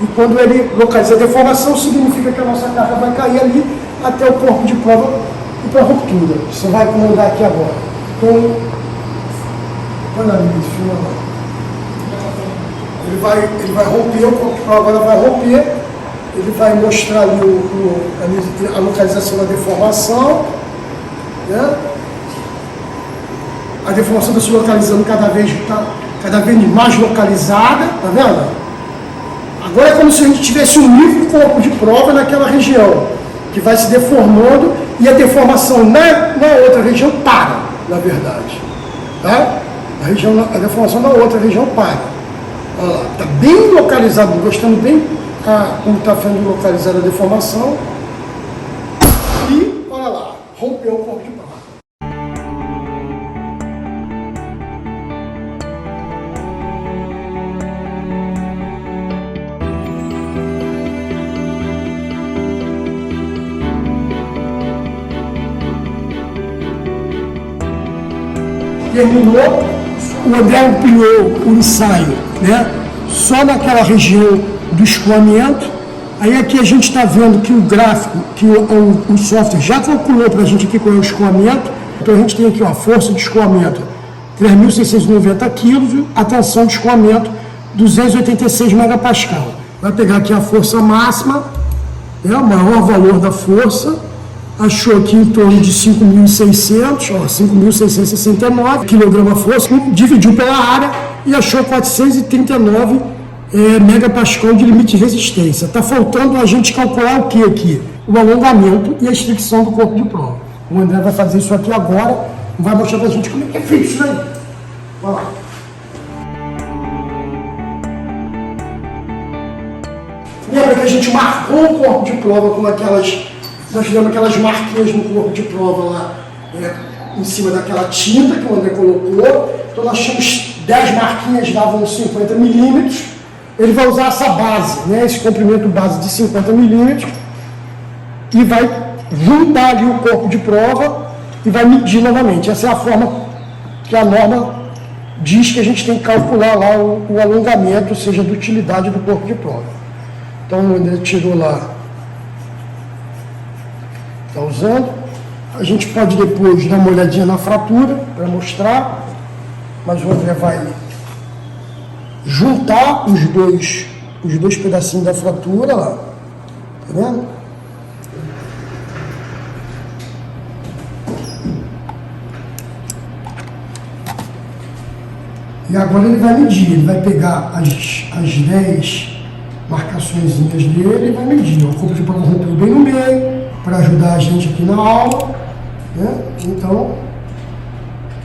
E quando ele localiza a deformação, significa que a nossa carga vai cair ali até o corpo de prova e para a ruptura. Você vai comandar aqui agora. Então, olha ali, filma lá. Ele vai romper, o corpo de prova agora vai romper, ele vai mostrar ali a localização da deformação, né? A deformação está se localizando cada vez mais localizada, tá vendo? Agora é como se a gente tivesse um único corpo de prova naquela região, que vai se deformando e a deformação na outra região para, na verdade. Tá? A deformação na outra região para. Olha lá, está bem localizado, gostando bem como está sendo localizada a deformação. E, olha lá, rompeu o corpo de prova. Terminou, o André ampliou o ensaio, né, só naquela região do escoamento. Aí aqui a gente está vendo que o gráfico, que o software já calculou para a gente aqui qual é o escoamento. Então a gente tem aqui, ó, a força de escoamento 3.690 kg, a tensão de escoamento 286 megapascal. Vai pegar aqui a força máxima, né, o maior valor da força, achou aqui em torno de 5.600, 5.669 kg-força, dividiu pela área e achou 439 megapascal de limite de resistência. Está faltando a gente calcular o que aqui? O alongamento e a estricção do corpo de prova. O André vai fazer isso aqui agora, vai mostrar para a gente como é que é feito isso aí. Vai lá. Lembra que a gente marcou o corpo de prova com nós fizemos aquelas marquinhas no corpo de prova lá, em cima daquela tinta que o André colocou. Então nós tínhamos 10 marquinhas, davam 50 milímetros. Ele vai usar essa base, né, esse comprimento base de 50 milímetros, e vai juntar ali o corpo de prova e vai medir novamente. Essa é a forma que a norma diz que a gente tem que calcular lá o alongamento, ou seja, da utilidade do corpo de prova. Então o André tirou lá. Está usando. A gente pode depois dar uma olhadinha na fratura para mostrar, mas o André vai juntar os dois pedacinhos da fratura lá, tá vendo? E agora ele vai medir, ele vai pegar as 10 marcaçõezinhas dele e vai medir. O corpo de prova rompeu bem no meio, para ajudar a gente aqui na aula, né? Então,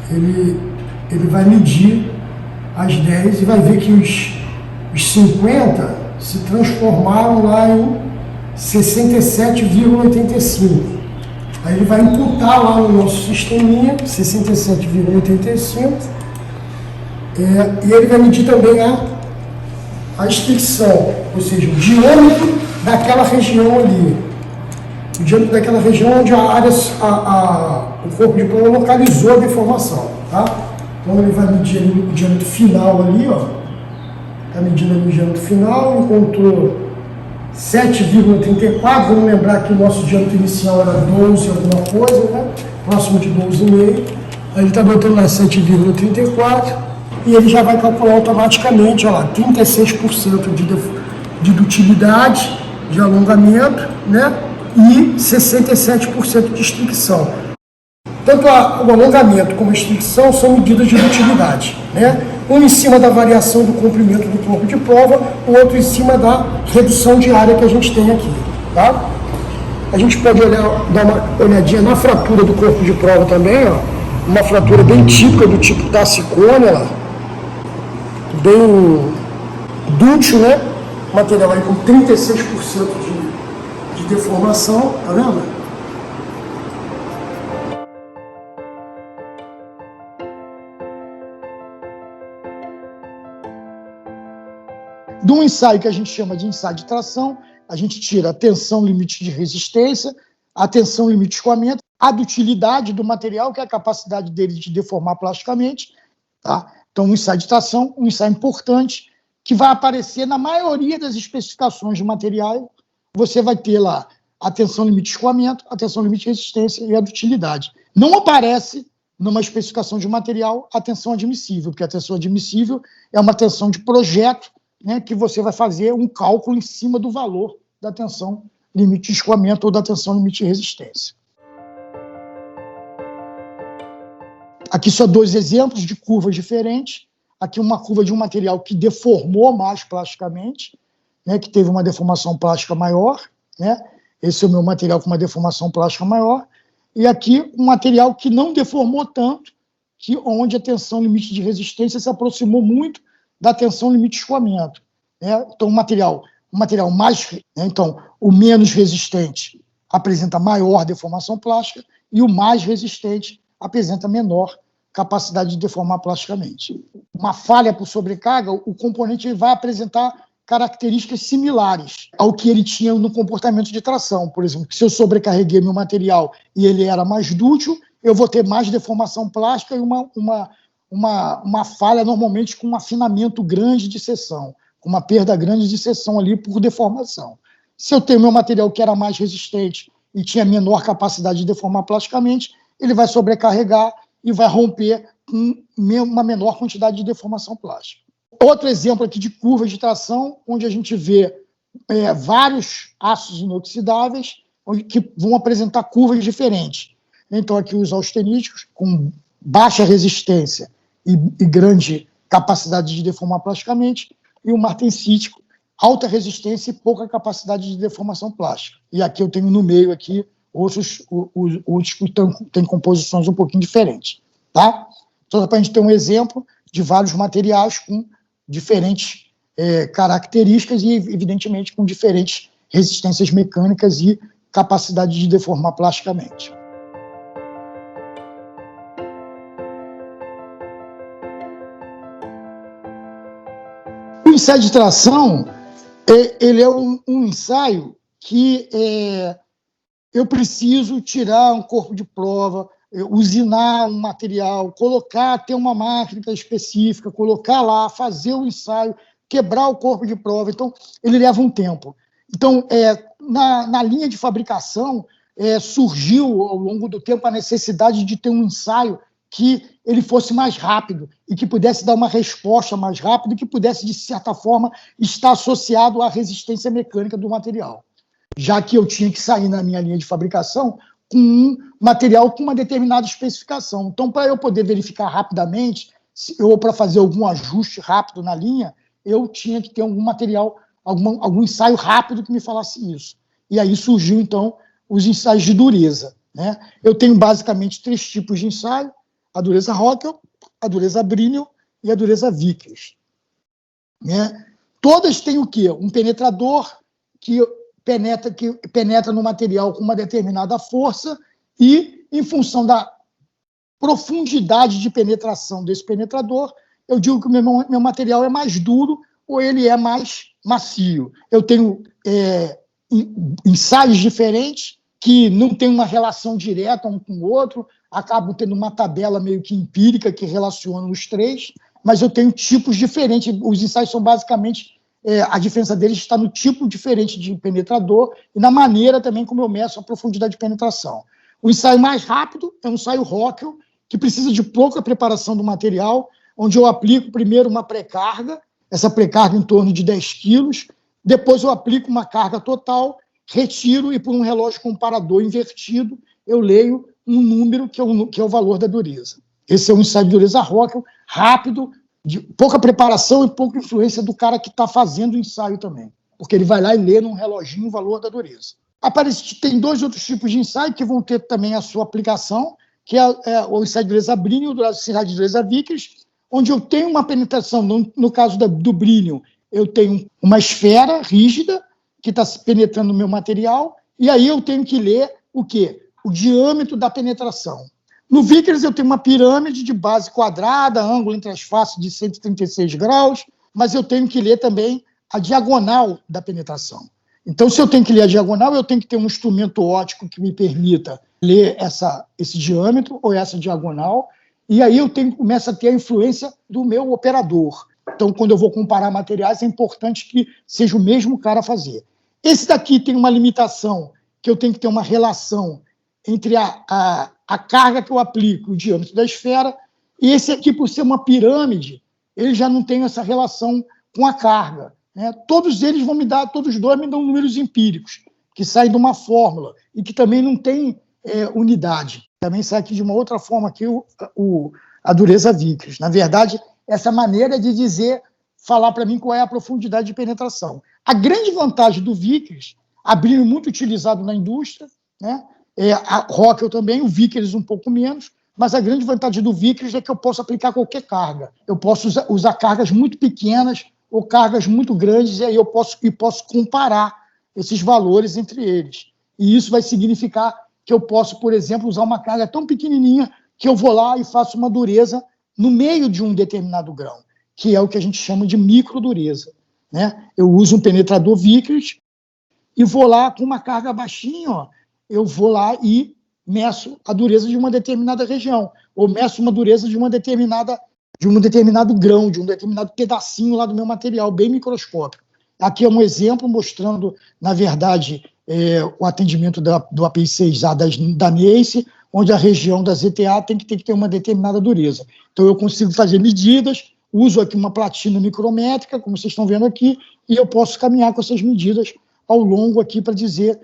ele vai medir as 10 e vai ver que os 50 se transformaram lá em 67,85. Aí ele vai imputar lá no nosso sisteminha 67,85 e ele vai medir também a extensão, ou seja, o diâmetro daquela região ali. O diâmetro daquela região onde a área, o corpo de prova localizou a deformação, tá? Então ele vai medir ali o diâmetro final ali, ó. Está medindo ali o diâmetro final, encontrou 7,34, vamos lembrar que o nosso diâmetro inicial era 12 alguma coisa, né? Próximo de 12,5. Aí ele está botando lá 7,34 e ele já vai calcular automaticamente, olha lá, 36% de dutilidade, de alongamento, né? E 67% de extinção. Tanto o alongamento como a extinção são medidas de dutilidade, né? Um em cima da variação do comprimento do corpo de prova, o outro em cima da redução de área que a gente tem aqui, tá? A gente pode dar uma olhadinha na fratura do corpo de prova também, ó. Uma fratura bem típica do tipo tassicone, ó. Bem dútil, né? Material aí com 36% de deformação, tá vendo? De um ensaio que a gente chama de ensaio de tração, a gente tira a tensão limite de resistência, a tensão limite de escoamento, a dutilidade do material, que é a capacidade dele de deformar plasticamente, tá? Então, um ensaio de tração, um ensaio importante, que vai aparecer na maioria das especificações de material. Você vai ter lá a tensão limite de escoamento, a tensão limite de resistência e a dutilidade. Não aparece numa especificação de material a tensão admissível, porque a tensão admissível é uma tensão de projeto, né, que você vai fazer um cálculo em cima do valor da tensão limite de escoamento ou da tensão limite de resistência. Aqui só 2 exemplos de curvas diferentes. Aqui uma curva de um material que deformou mais plasticamente, né, que teve uma deformação plástica maior, né? Esse é o meu material com uma deformação plástica maior. E aqui um material que não deformou tanto, onde a tensão limite de resistência se aproximou muito da tensão limite de escoamento, né? Então, o material mais, né? Então, o menos resistente apresenta maior deformação plástica e o mais resistente apresenta menor capacidade de deformar plasticamente. Uma falha por sobrecarga, o componente vai apresentar características similares ao que ele tinha no comportamento de tração. Por exemplo, se eu sobrecarreguei meu material e ele era mais dútil, eu vou ter mais deformação plástica e uma falha normalmente com um afinamento grande de seção, com uma perda grande de seção ali por deformação. Se eu tenho meu material que era mais resistente e tinha menor capacidade de deformar plasticamente, ele vai sobrecarregar e vai romper com uma menor quantidade de deformação plástica. Outro exemplo aqui de curva de tração, onde a gente vê vários ácidos inoxidáveis que vão apresentar curvas diferentes. Então, aqui os austeníticos, com baixa resistência e grande capacidade de deformar plasticamente, e o martensítico, alta resistência e pouca capacidade de deformação plástica. E aqui eu tenho no meio aqui outros que têm composições um pouquinho diferentes, tá? Então, para a gente ter um exemplo de vários materiais com diferentes características e, evidentemente, com diferentes resistências mecânicas e capacidade de deformar plasticamente. O ensaio de tração, ele é um ensaio que eu preciso tirar um corpo de prova, usinar um material, ter uma máquina específica, colocar lá, fazer o ensaio, quebrar o corpo de prova. Então, ele leva um tempo. Então, na linha de fabricação, surgiu ao longo do tempo a necessidade de ter um ensaio que ele fosse mais rápido e que pudesse dar uma resposta mais rápida e que pudesse, de certa forma, estar associado à resistência mecânica do material. Já que eu tinha que sair na minha linha de fabricação com um material com uma determinada especificação. Então, para eu poder verificar rapidamente ou para fazer algum ajuste rápido na linha, eu tinha que ter algum material, algum ensaio rápido que me falasse isso. E aí surgiu, então, os ensaios de dureza, né? Eu tenho basicamente 3 tipos de ensaio: a dureza Rockwell, a dureza Brinell e a dureza Vickers, né? Todas têm o quê? Um penetrador que penetra no material com uma determinada força e, em função da profundidade de penetração desse penetrador, eu digo que o meu material é mais duro ou ele é mais macio. Eu tenho ensaios diferentes que não têm uma relação direta um com o outro, acabo tendo uma tabela meio que empírica que relaciona os 3, mas eu tenho tipos diferentes. Os ensaios são basicamente, a diferença deles está no tipo diferente de penetrador e na maneira também como eu meço a profundidade de penetração. O ensaio mais rápido é um ensaio Rockwell, que precisa de pouca preparação do material, onde eu aplico primeiro uma pré-carga, essa pré-carga em torno de 10 quilos, depois eu aplico uma carga total, retiro e por um relógio comparador invertido, eu leio um número que é o valor da dureza. Esse é um ensaio de dureza Rockwell, rápido, de pouca preparação e pouca influência do cara que está fazendo o ensaio também, porque ele vai lá e lê num reloginho o valor da dureza. Aparece que tem 2 outros tipos de ensaio que vão ter também a sua aplicação, que é o ensaio de dureza Brinell e o ensaio de dureza Vickers, onde eu tenho uma penetração, no caso do Brinell, eu tenho uma esfera rígida que está penetrando no meu material, e aí eu tenho que ler o quê? O diâmetro da penetração. No Vickers eu tenho uma pirâmide de base quadrada, ângulo entre as faces de 136 graus, mas eu tenho que ler também a diagonal da penetração. Então, se eu tenho que ler a diagonal, eu tenho que ter um instrumento óptico que me permita ler esse diâmetro ou essa diagonal, e aí eu começo a ter a influência do meu operador. Então, quando eu vou comparar materiais, é importante que seja o mesmo cara a fazer. Esse daqui tem uma limitação, que eu tenho que ter uma relação entre a carga que eu aplico e o diâmetro da esfera, e esse aqui, por ser uma pirâmide, ele já não tem essa relação com a carga, né? Todos eles vão me dar, todos 2 me dão números empíricos, que saem de uma fórmula, e que também não tem unidade. Também sai aqui de uma outra forma, aqui a dureza Vickers. Na verdade, essa maneira de falar para mim qual é a profundidade de penetração. A grande vantagem do Vickers, Brinell muito utilizado na indústria, né? A Rockwell também, o Vickers um pouco menos, mas a grande vantagem do Vickers é que eu posso aplicar qualquer carga. Eu posso usar cargas muito pequenas ou cargas muito grandes, e aí eu posso comparar esses valores entre eles. E isso vai significar que eu posso, por exemplo, usar uma carga tão pequenininha que eu vou lá e faço uma dureza no meio de um determinado grão, que é o que a gente chama de microdureza, né? Eu uso um penetrador Vickers e vou lá com uma carga baixinha, ó, eu vou lá e meço a dureza de uma determinada região, ou meço uma dureza de um determinado grão, de um determinado pedacinho lá do meu material, bem microscópico. Aqui é um exemplo mostrando, na verdade, o atendimento do API 6A da NACE, onde a região da ZTA tem que ter uma determinada dureza. Então, eu consigo fazer medidas, uso aqui uma platina micrométrica, como vocês estão vendo aqui, e eu posso caminhar com essas medidas ao longo aqui para dizer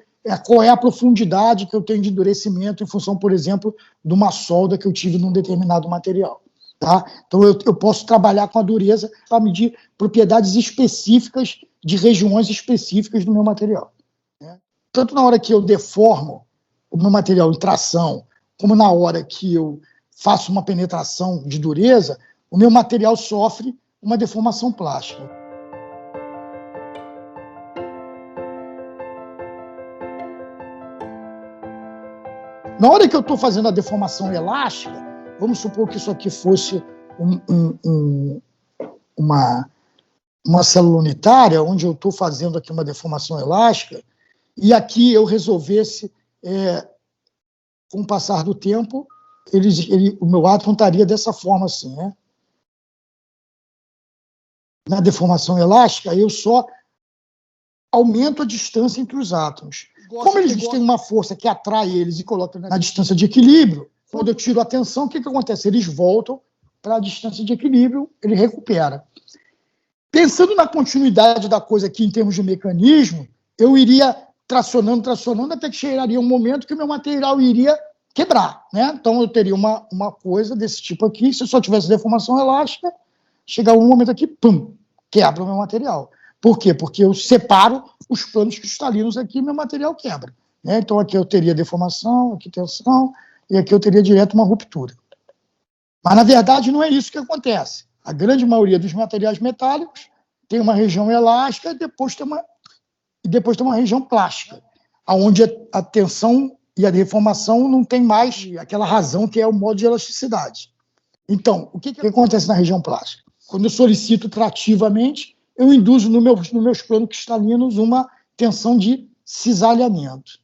qual é a profundidade que eu tenho de endurecimento em função, por exemplo, de uma solda que eu tive num determinado material. Tá? Então, eu posso trabalhar com a dureza para medir propriedades específicas de regiões específicas do meu material, né? Tanto na hora que eu deformo o meu material em tração, como na hora que eu faço uma penetração de dureza, o meu material sofre uma deformação plástica. Na hora que eu estou fazendo a deformação elástica, vamos supor que isso aqui fosse uma célula unitária, onde eu estou fazendo aqui uma deformação elástica, e aqui eu resolvesse, com o passar do tempo, o meu átomo estaria dessa forma assim, né? Na deformação elástica, eu só aumento a distância entre os átomos. Como eles têm uma força que atrai eles e coloca na distância de equilíbrio, quando eu tiro a tensão, o que acontece? Eles voltam para a distância de equilíbrio, ele recupera. Pensando na continuidade da coisa aqui em termos de mecanismo, eu iria tracionando, até que chegaria um momento que o meu material iria quebrar, né? Então eu teria uma coisa desse tipo aqui, se eu só tivesse deformação elástica, chegar um momento aqui, pum, quebra o meu material. Por quê? Porque eu separo os planos cristalinos aqui e meu material quebra, né? Então aqui eu teria deformação, aqui tensão, e aqui eu teria direto uma ruptura. Mas, na verdade, não é isso que acontece. A grande maioria dos materiais metálicos tem uma região elástica e depois tem uma região plástica, onde a tensão e a deformação não tem mais aquela razão que é o modo de elasticidade. Então, o que acontece na região plástica? Quando eu solicito trativamente, eu induzo nos meus planos cristalinos uma tensão de cisalhamento,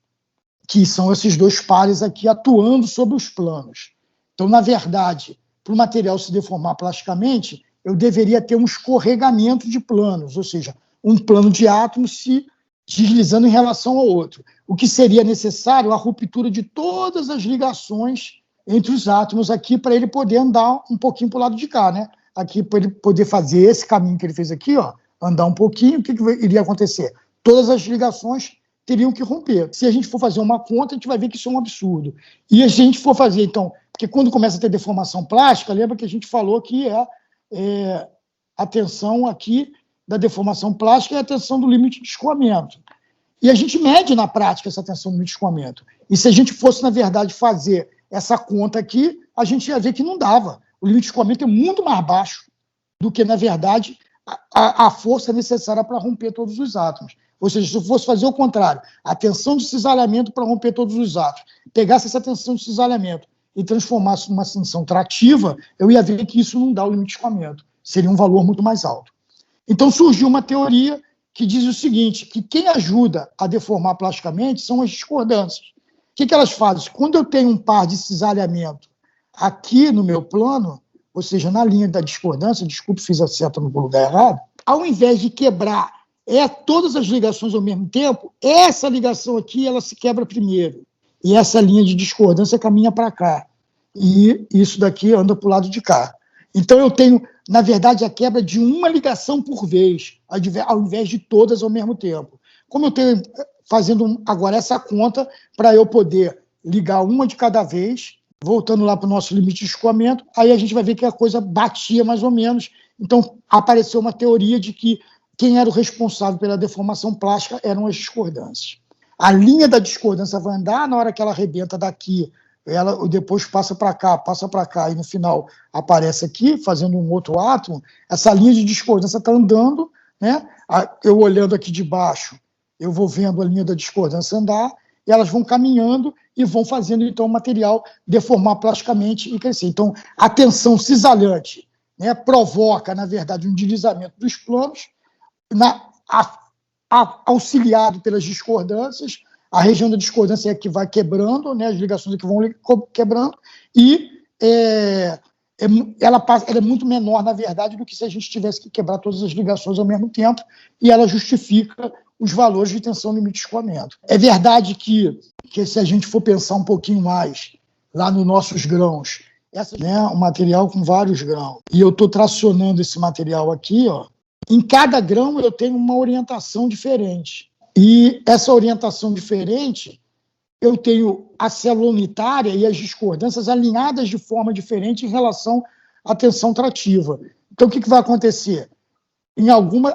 que são esses dois pares aqui atuando sobre os planos. Então, na verdade, para o material se deformar plasticamente, eu deveria ter um escorregamento de planos, ou seja, um plano de átomos se deslizando em relação ao outro. O que seria necessário? A ruptura de todas as ligações entre os átomos aqui para ele poder andar um pouquinho para o lado de cá, né? Aqui para ele poder fazer esse caminho que ele fez aqui, ó, andar um pouquinho, o que iria acontecer? Todas as ligações teriam que romper. Se a gente for fazer uma conta, a gente vai ver que isso é um absurdo. E se a gente for fazer, então, porque quando começa a ter deformação plástica, lembra que a gente falou que a tensão aqui da deformação plástica é a tensão do limite de escoamento. E a gente mede na prática essa tensão do limite de escoamento. E se a gente fosse, na verdade, fazer essa conta aqui, a gente ia ver que não dava. O limite de escoamento é muito mais baixo do que, na verdade, a força necessária para romper todos os átomos. Ou seja, se eu fosse fazer o contrário, a tensão de cisalhamento para romper todos os átomos, pegasse essa tensão de cisalhamento e transformasse numa tensão trativa, eu ia ver que isso não dá o limite de escoamento. Seria um valor muito mais alto. Então surgiu uma teoria que diz o seguinte, que quem ajuda a deformar plasticamente são as discordâncias. O que elas fazem? Quando eu tenho um par de cisalhamento aqui no meu plano, ou seja, na linha da discordância, desculpe, fiz a seta no lugar errado, ao invés de quebrar todas as ligações ao mesmo tempo, essa ligação aqui ela se quebra primeiro. E essa linha de discordância caminha para cá. E isso daqui anda para o lado de cá. Então eu tenho, na verdade, a quebra de uma ligação por vez, ao invés de todas ao mesmo tempo. Como eu tenho fazendo agora essa conta para eu poder ligar uma de cada vez, voltando lá para o nosso limite de escoamento, aí a gente vai ver que a coisa batia mais ou menos. Então apareceu uma teoria de que quem era o responsável pela deformação plástica eram as discordâncias. A linha da discordância vai andar, na hora que ela arrebenta daqui, ela depois passa para cá, e no final aparece aqui, fazendo um outro átomo. Essa linha de discordância está andando, né? Eu olhando aqui de baixo, eu vou vendo a linha da discordância andar, e elas vão caminhando e vão fazendo, então, o material deformar plasticamente e crescer. Então, a tensão cisalhante, né, provoca, na verdade, um deslizamento dos planos, auxiliado pelas discordâncias. A região da discordância é que vai quebrando, né, as ligações é que vão quebrando, e ela é muito menor, na verdade, do que se a gente tivesse que quebrar todas as ligações ao mesmo tempo, e ela justifica os valores de tensão limite de escoamento. É verdade que se a gente for pensar um pouquinho mais lá nos nossos grãos, um material com vários grãos, e eu estou tracionando esse material aqui, ó, em cada grão eu tenho uma orientação diferente. E essa orientação diferente, eu tenho a célula unitária e as discordâncias alinhadas de forma diferente em relação à tensão trativa. Então, o que vai acontecer?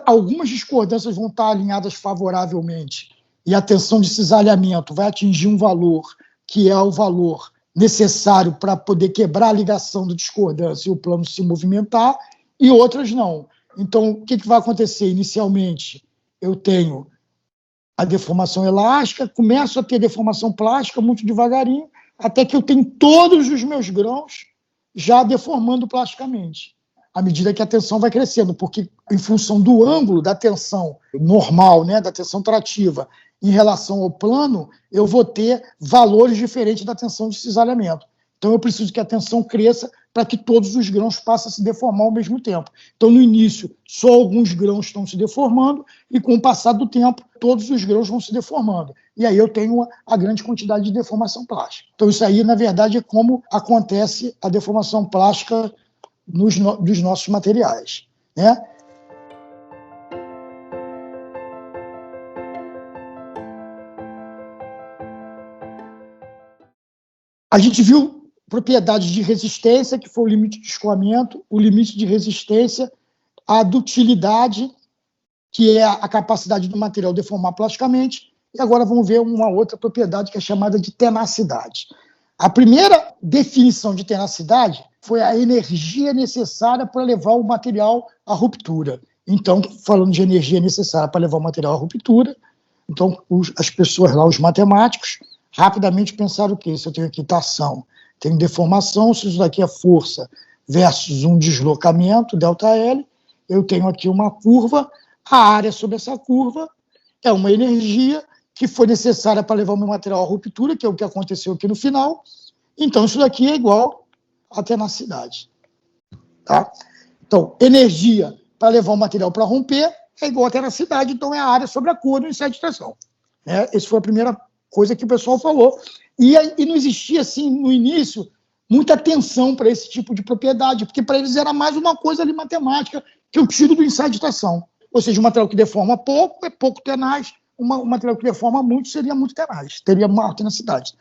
Algumas discordâncias vão estar alinhadas favoravelmente e a tensão de cisalhamento vai atingir um valor que é o valor necessário para poder quebrar a ligação da discordância e o plano se movimentar, e outras não. Então, o que vai acontecer? Inicialmente, eu tenho a deformação elástica, começo a ter deformação plástica muito devagarinho, até que eu tenho todos os meus grãos já deformando plasticamente, à medida que a tensão vai crescendo, porque em função do ângulo da tensão normal, né, da tensão trativa, em relação ao plano, eu vou ter valores diferentes da tensão de cisalhamento. Então, eu preciso que a tensão cresça para que todos os grãos passem a se deformar ao mesmo tempo. Então, no início, só alguns grãos estão se deformando e, com o passar do tempo, todos os grãos vão se deformando. E aí eu tenho a grande quantidade de deformação plástica. Então, isso aí, na verdade, é como acontece a deformação plástica dos nossos materiais, né? A gente viu propriedades de resistência, que foi o limite de escoamento, o limite de resistência, a dutilidade, que é a capacidade do material deformar plasticamente, e agora vamos ver uma outra propriedade que é chamada de tenacidade. A primeira definição de tenacidade foi a energia necessária para levar o material à ruptura. Então, falando de energia necessária para levar o material à ruptura, então as pessoas lá, os matemáticos, rapidamente pensaram o quê? Se eu tenho aqui tração, tenho deformação, se isso daqui é força versus um deslocamento, ΔL, eu tenho aqui uma curva, a área sobre essa curva é uma energia que foi necessária para levar o meu material à ruptura, que é o que aconteceu aqui no final. Então, isso daqui é igual a tenacidade. Tá? Então, energia para levar o material para romper é igual a tenacidade, então é a área sobre a curva do ensaio de tração. Essa foi a primeira coisa que o pessoal falou. E não existia, assim, no início, muita atenção para esse tipo de propriedade, porque para eles era mais uma coisa ali matemática que eu tiro do ensaio de tração. Ou seja, o material que deforma pouco é pouco tenaz, o material que deforma muito seria muito tenaz, teria maior tenacidade.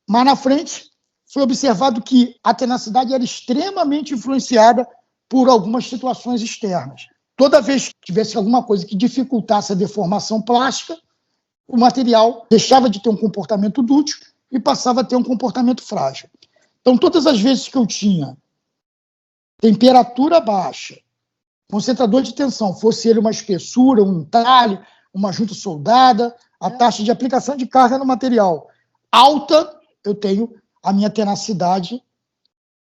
Mas na frente foi observado que a tenacidade era extremamente influenciada por algumas situações externas. Toda vez que tivesse alguma coisa que dificultasse a deformação plástica, o material deixava de ter um comportamento dútil e passava a ter um comportamento frágil. Então, todas as vezes que eu tinha temperatura baixa, concentrador de tensão, fosse ele uma espessura, um entalhe, uma junta soldada, a taxa de aplicação de carga no material alta, eu tenho a minha tenacidade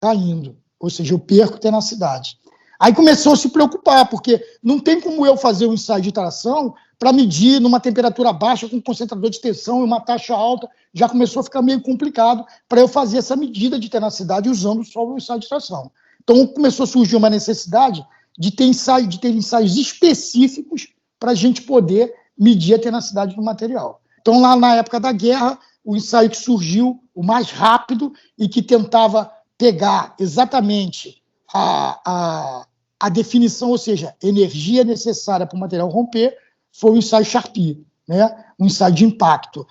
caindo, ou seja, eu perco tenacidade. Aí começou a se preocupar, porque não tem como eu fazer um ensaio de tração para medir numa temperatura baixa com concentrador de tensão e uma taxa alta, já começou a ficar meio complicado para eu fazer essa medida de tenacidade usando só o ensaio de tração. Então começou a surgir uma necessidade de ter ensaios específicos para a gente poder medir a tenacidade do material. Então, lá na época da guerra, o ensaio que surgiu, o mais rápido, e que tentava pegar exatamente a definição, ou seja, energia necessária para o material romper, foi o ensaio Charpy, né? Um ensaio de impacto.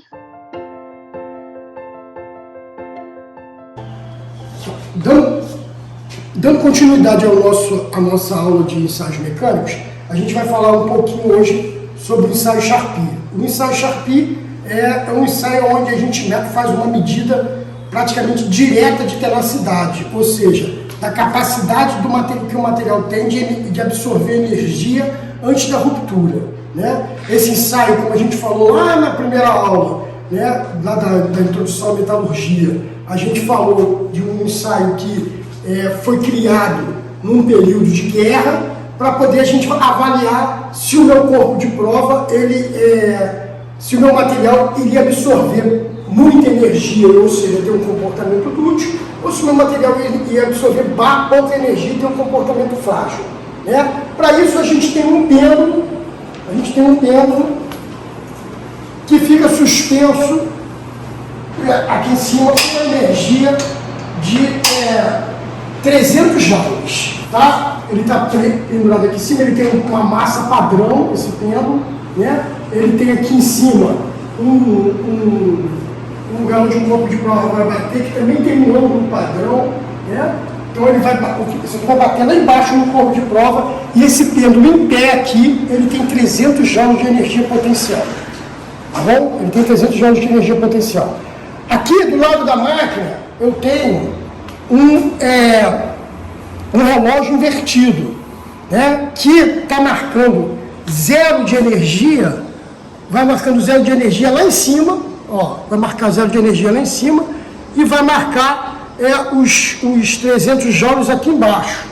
Dando continuidade à nossa aula de ensaios mecânicos, a gente vai falar um pouquinho hoje sobre o ensaio Charpy. O ensaio Charpy é um ensaio onde a gente faz uma medida praticamente direta de tenacidade, ou seja, da capacidade do material que o material tem de absorver energia antes da ruptura. Né? Esse ensaio, como a gente falou lá na primeira aula, né, lá da introdução à metalurgia, a gente falou de um ensaio que foi criado num período de guerra para poder a gente avaliar se o meu corpo de prova, se o meu material iria absorver muita energia, ou seja, ter um comportamento dútil, ou se o meu material ia absorver pouca energia e ter um comportamento frágil. Né? Para isso a gente tem um pêndulo, que fica suspenso aqui em cima com uma energia de 300 joules, tá? Ele está pendurado aqui em cima, ele tem uma massa padrão, esse pêndulo, né? Ele tem aqui em cima um galão de um corpo de prova vai bater, que também tem um ângulo padrão, né? Então ele vai bater lá embaixo no corpo de prova, e esse pêndulo em pé aqui, ele tem 300 joules de energia potencial, tá bom? Ele tem 300 joules de energia potencial. Aqui do lado da máquina, eu tenho um relógio invertido, né, que está marcando zero de energia, vai marcando zero de energia lá em cima, ó, vai marcar zero de energia lá em cima, e vai marcar os 300 joules aqui embaixo,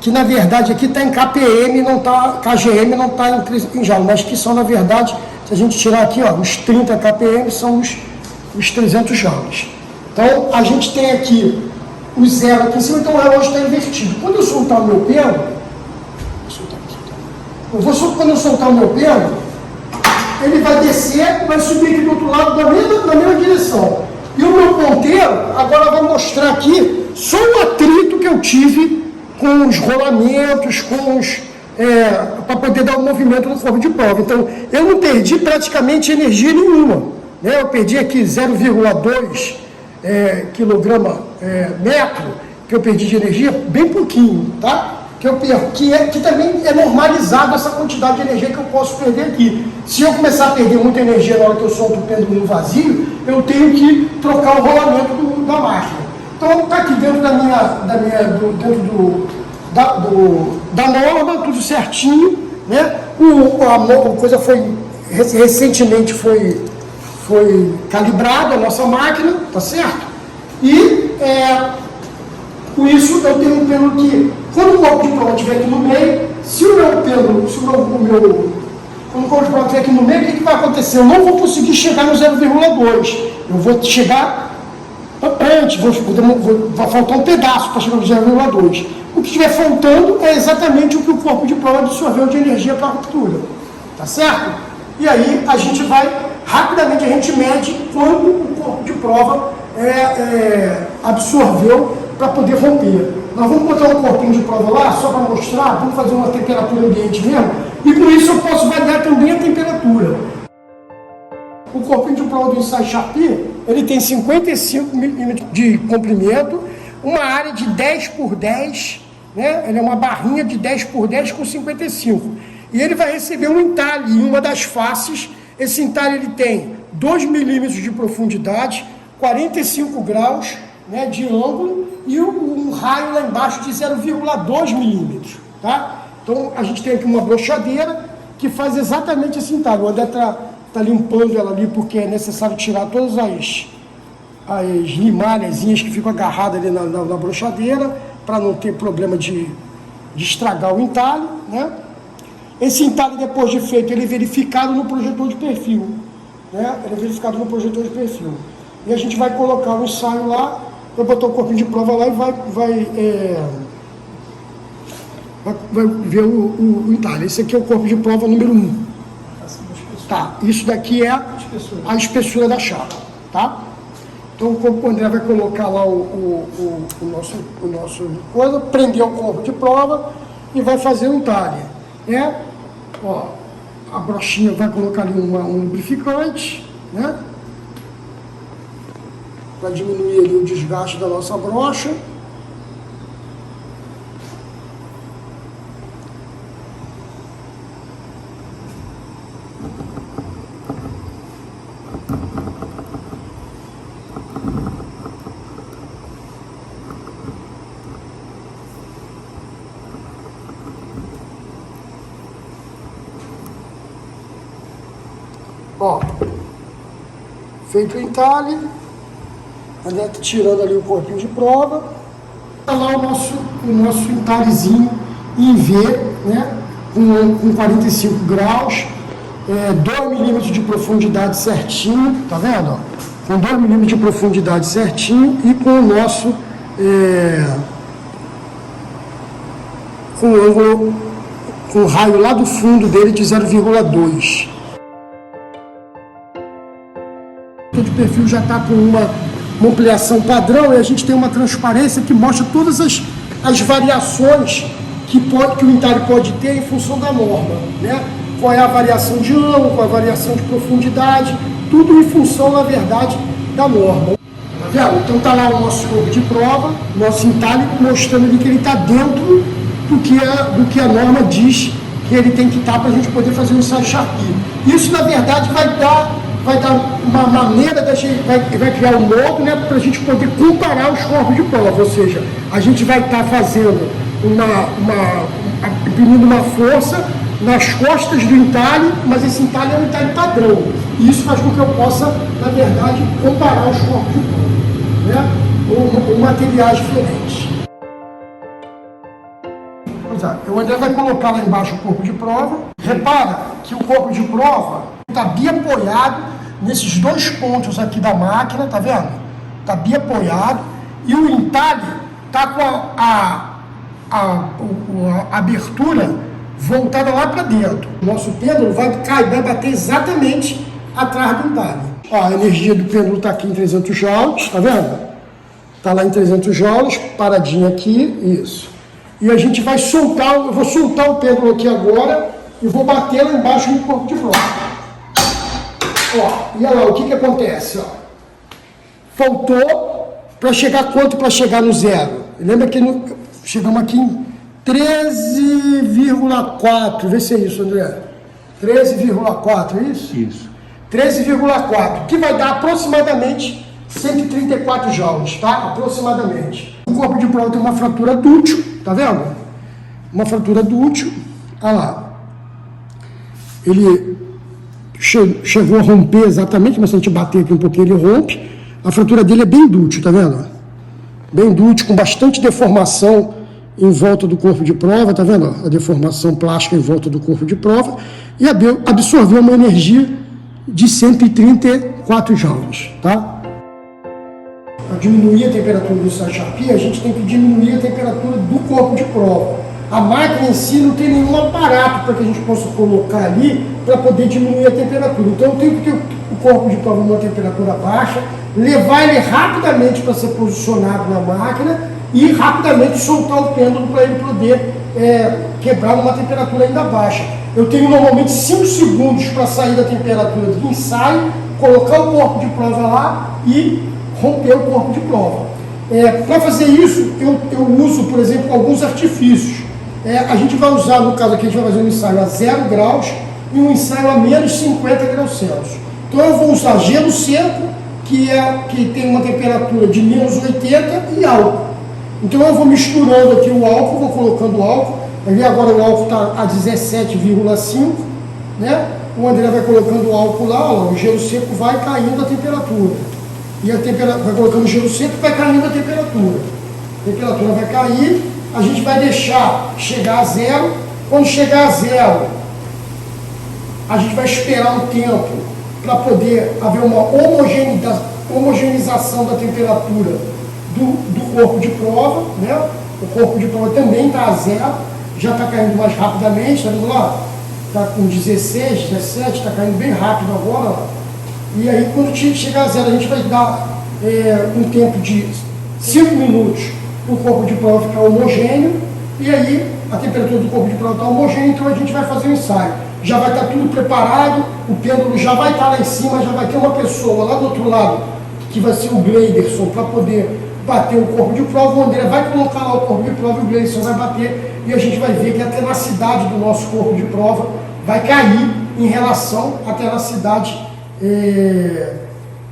que na verdade aqui está em KPM, não tá, KGM não está em joule, mas que são na verdade, se a gente tirar aqui, ó, os 30 KPM são os 300 joules. Então a gente tem aqui o zero aqui em cima, então o relógio está invertido. Quando eu soltar o meu pêndulo, quando eu soltar o meu pêndulo, ele vai descer, vai subir aqui do outro lado na mesma direção. E o meu ponteiro agora vai mostrar aqui só o atrito que eu tive com os rolamentos, para poder dar o movimento no corpo de prova. Então, eu não perdi praticamente energia nenhuma. Né? Eu perdi aqui 0,2 metro que eu perdi de energia, bem pouquinho, tá? Que eu perco, que também é normalizado essa quantidade de energia que eu posso perder aqui. Se eu começar a perder muita energia na hora que eu solto o pêndulo no vazio, eu tenho que trocar o rolamento da máquina. Então está aqui dentro da norma, tudo certinho, né? A coisa foi recentemente foi calibrada a nossa máquina, tá certo? E com isso eu tenho um pêndulo que, quando o corpo de prova estiver aqui no meio, se o meu pêndulo, quando o corpo de prova estiver aqui no meio, o que vai acontecer? Eu não vou conseguir chegar no 0,2. Eu vou chegar antes, vai faltar um pedaço para chegar no 0,2. O que estiver faltando é exatamente o que o corpo de prova absorveu de energia para a ruptura. Tá certo? E aí a gente vai, rapidamente a gente mede quanto o corpo de prova absorveu para poder romper. Nós vamos botar um corpinho de prova lá, só para mostrar, vamos fazer uma temperatura ambiente mesmo, e com isso eu posso variar também a temperatura. O corpinho de prova do ensaio Sharpie, ele tem 55 milímetros de comprimento, uma área de 10 por 10, né? Ele é uma barrinha de 10 por 10 com 55. E ele vai receber um entalhe em uma das faces. Esse entalhe ele tem 2 milímetros de profundidade, 45 graus, né, de ângulo, e um raio lá embaixo de 0,2 milímetros. Tá? Então a gente tem aqui uma brochadeira que faz exatamente esse entalhe. O André está limpando ela ali porque é necessário tirar todas as limalhazinhas que ficam agarradas ali na brochadeira, para não ter problema de estragar o entalhe, né? Esse entalhe, depois de feito, ele é verificado no projetor de perfil, né? Ele é verificado no projetor de perfil. E a gente vai colocar o ensaio lá, vai botar o corpinho de prova lá e vai ver o entalhe. Esse aqui é o corpo de prova número 1. Tá, isso daqui é a espessura da chapa, tá? Então o André vai colocar lá o nosso coisa, prender o corpo de prova e vai fazer o entalhe, né? Ó, a brochinha vai colocar ali um lubrificante, né? Para diminuir ali o desgaste da nossa brocha. Ó, feito o entalhe, André tá tirando ali o corpinho de prova. Tá lá o nosso entalhezinho em V, né, com 45 graus, 2 milímetros de profundidade certinho, tá vendo? Ó? Com 2 milímetros de profundidade certinho e com o nosso, com o ângulo, com o raio lá do fundo dele de 0,2. De perfil já está com uma ampliação padrão e a gente tem uma transparência que mostra todas as variações que o entalhe pode ter em função da norma, né? Qual é a variação de ângulo, qual é a variação de profundidade, tudo em função, na verdade, da norma. Tá vendo? Então está lá o nosso corpo de prova, nosso entalhe, mostrando ali que ele está dentro do que a norma diz que ele tem que estar para a gente poder fazer um ensaio Sharpie. Isso, na verdade, vai dar uma maneira da gente, vai criar um modo, né, para a gente poder comparar os corpos de prova, ou seja, a gente vai estar fazendo imprimindo uma força nas costas do entalhe, mas esse entalhe é um entalhe padrão, e isso faz com que eu possa, na verdade, comparar os corpos de prova, né, ou materiais diferentes. Pois é, o André vai colocar lá embaixo o corpo de prova. Repara que o corpo de prova está bem apoiado nesses dois pontos aqui da máquina, tá vendo? Está bem apoiado e o entalhe está com a abertura voltada lá para dentro. O nosso pêndulo vai bater exatamente atrás do entalhe. Ó, a energia do pêndulo está aqui em 300 joules, tá vendo? Está lá em 300 joules, paradinho aqui, isso. E a gente vai soltar, eu vou soltar o pêndulo aqui agora e vou bater lá embaixo no corpo de prova. Ó, e olha lá, o que acontece? Ó. Faltou Para chegar quanto para chegar no zero? Lembra que chegamos aqui em 13,4, vê se é isso, André. 13,4, é isso? Isso. 13,4, que vai dar aproximadamente 134 joules, tá? Aproximadamente. O corpo de prova tem uma fratura dúctil, tá vendo? Uma fratura dúctil, olha lá. Ele chegou a romper exatamente, mas se a gente bater aqui um pouquinho ele rompe. A fratura dele é bem dúctil, tá vendo? Bem dúctil, com bastante deformação em volta do corpo de prova, tá vendo? A deformação plástica em volta do corpo de prova. E absorveu uma energia de 134 joules, tá? Para diminuir a temperatura do Sachapi, a gente tem que diminuir a temperatura do corpo de prova. A máquina em si não tem nenhum aparato para que a gente possa colocar ali para poder diminuir a temperatura. Então eu tenho que ter o corpo de prova numa temperatura baixa, levar ele rapidamente para ser posicionado na máquina e rapidamente soltar o pêndulo para ele poder quebrar numa temperatura ainda baixa. Eu tenho normalmente 5 segundos para sair da temperatura do ensaio, colocar o corpo de prova lá e romper o corpo de prova. Para fazer isso, eu uso, por exemplo, alguns artifícios. A gente vai usar, no caso aqui, a gente vai fazer um ensaio a 0 graus e um ensaio a menos 50 graus Celsius. Então eu vou usar gelo seco, que tem uma temperatura de menos 80 e álcool. Então eu vou misturando aqui o álcool, vou colocando o álcool. Ali agora o álcool está a 17,5, né? O André vai colocando o álcool lá, ó, o gelo seco vai caindo a temperatura. E vai colocando o gelo seco e vai caindo a temperatura. A temperatura vai cair, a gente vai deixar chegar a 0. Quando chegar a 0, a gente vai esperar um tempo para poder haver uma homogeneização da temperatura do corpo de prova, né? O corpo de prova também está a 0, já está caindo mais rapidamente, está vendo lá? Está com 16, 17, está caindo bem rápido agora. Ó. E aí, quando chegar a 0, a gente vai dar um tempo de 5 minutos para o corpo de prova ficar homogêneo, e aí a temperatura do corpo de prova está homogênea, então a gente vai fazer o ensaio. Já vai estar tudo preparado, o pêndulo já vai estar lá em cima, já vai ter uma pessoa lá do outro lado, que vai ser o Gleiderson, para poder bater o corpo de prova. O André vai colocar lá o corpo de prova e o Gleiderson vai bater, e a gente vai ver que a tenacidade do nosso corpo de prova vai cair em relação à tenacidade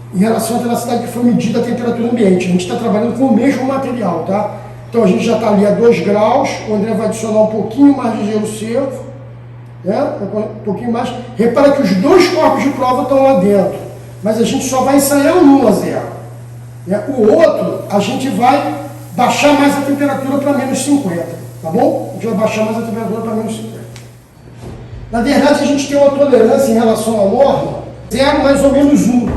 que foi medida a temperatura ambiente. A gente está trabalhando com o mesmo material, tá? Então a gente já está ali a 2 graus, o André vai adicionar um pouquinho mais de gelo seco, né? Um pouquinho mais. Repara que os 2 corpos de prova estão lá dentro, mas a gente só vai ensaiar um a 0. Né? O outro, a gente vai baixar mais a temperatura para menos 50, tá bom? A gente vai baixar mais a temperatura para menos 50. Na verdade, a gente tem uma tolerância em relação à norma, 0 mais ou menos 1.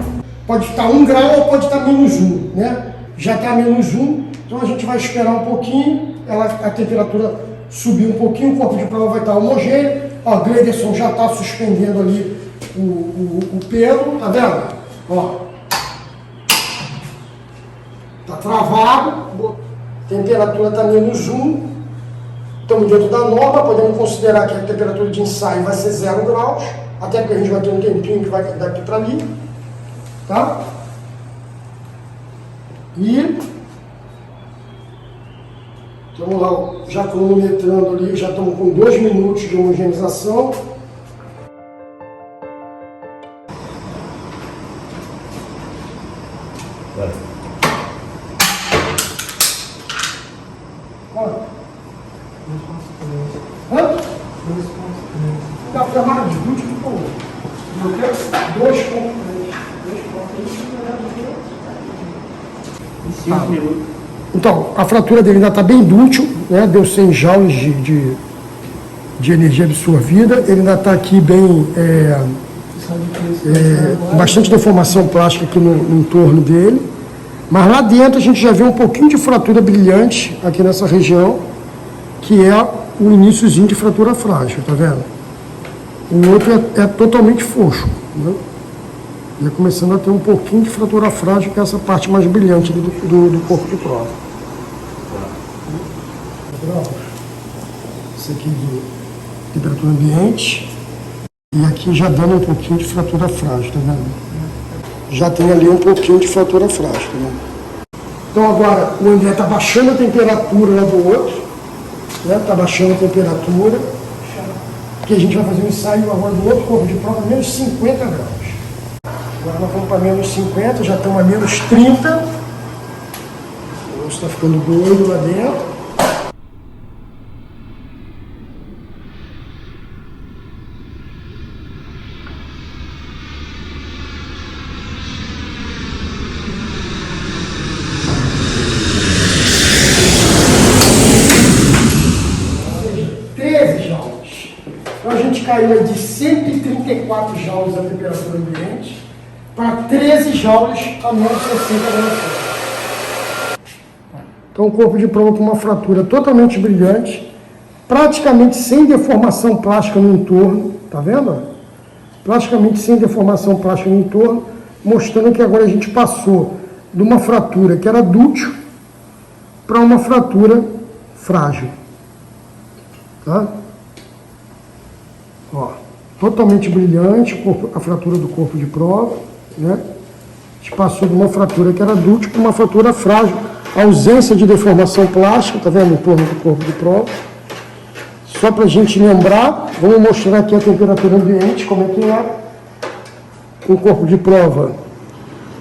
Pode estar 1 grau ou pode estar menos 1, né? Já está menos 1, então a gente vai esperar um pouquinho, a temperatura subir um pouquinho, o corpo de prova vai estar homogêneo. Ó, o Gleiderson já está suspendendo ali o pêndulo, tá vendo? Ó, está travado, a temperatura está menos 1, estamos dentro da norma, podemos considerar que a temperatura de ensaio vai ser 0 graus, até porque a gente vai ter um tempinho que vai daqui para ali, tá? E estamos lá já cronometrando ali, já estamos com 2 minutos de homogeneização. Dá para mais de 20 por outro. Eu quero 2 componentes. 5 minutos. Então, a fratura dele ainda está bem dúctil, né? Deu 100 joules de energia absorvida. Ele ainda está aqui bem, bastante deformação plástica aqui no entorno dele. Mas lá dentro a gente já vê um pouquinho de fratura brilhante aqui nessa região, que é o iniciozinho de fratura frágil, tá vendo? O outro é totalmente fosco, né? E começando a ter um pouquinho de fratura frágil, que é essa parte mais brilhante do corpo de prova. Isso aqui de temperatura ambiente. E aqui já dando um pouquinho de fratura frágil, tá vendo? Já tem ali um pouquinho de fratura frágil, tá vendo? Então agora o André está baixando a temperatura lá do outro, né? Está baixando a temperatura, que a gente vai fazer um ensaio agora do outro corpo de prova a menos 50 graus. Agora nós vamos para menos 50, já estamos a menos 30. O osso está ficando doido lá dentro. Então a gente caiu aí de 134 joules a temperatura ambiente para 13 joules a menos 60 graus. Então o corpo de prova com uma fratura totalmente brilhante, praticamente sem deformação plástica no entorno, tá vendo? Praticamente sem deformação plástica no entorno, mostrando que agora a gente passou de uma fratura que era dúctil para uma fratura frágil. Tá? Ó, totalmente brilhante a fratura do corpo de prova, né? A gente passou de uma fratura que era dúctil para uma fratura frágil, ausência de deformação plástica, tá vendo, em torno do corpo de prova. Só para a gente lembrar, vamos mostrar aqui a temperatura ambiente, como é que é. O corpo de prova,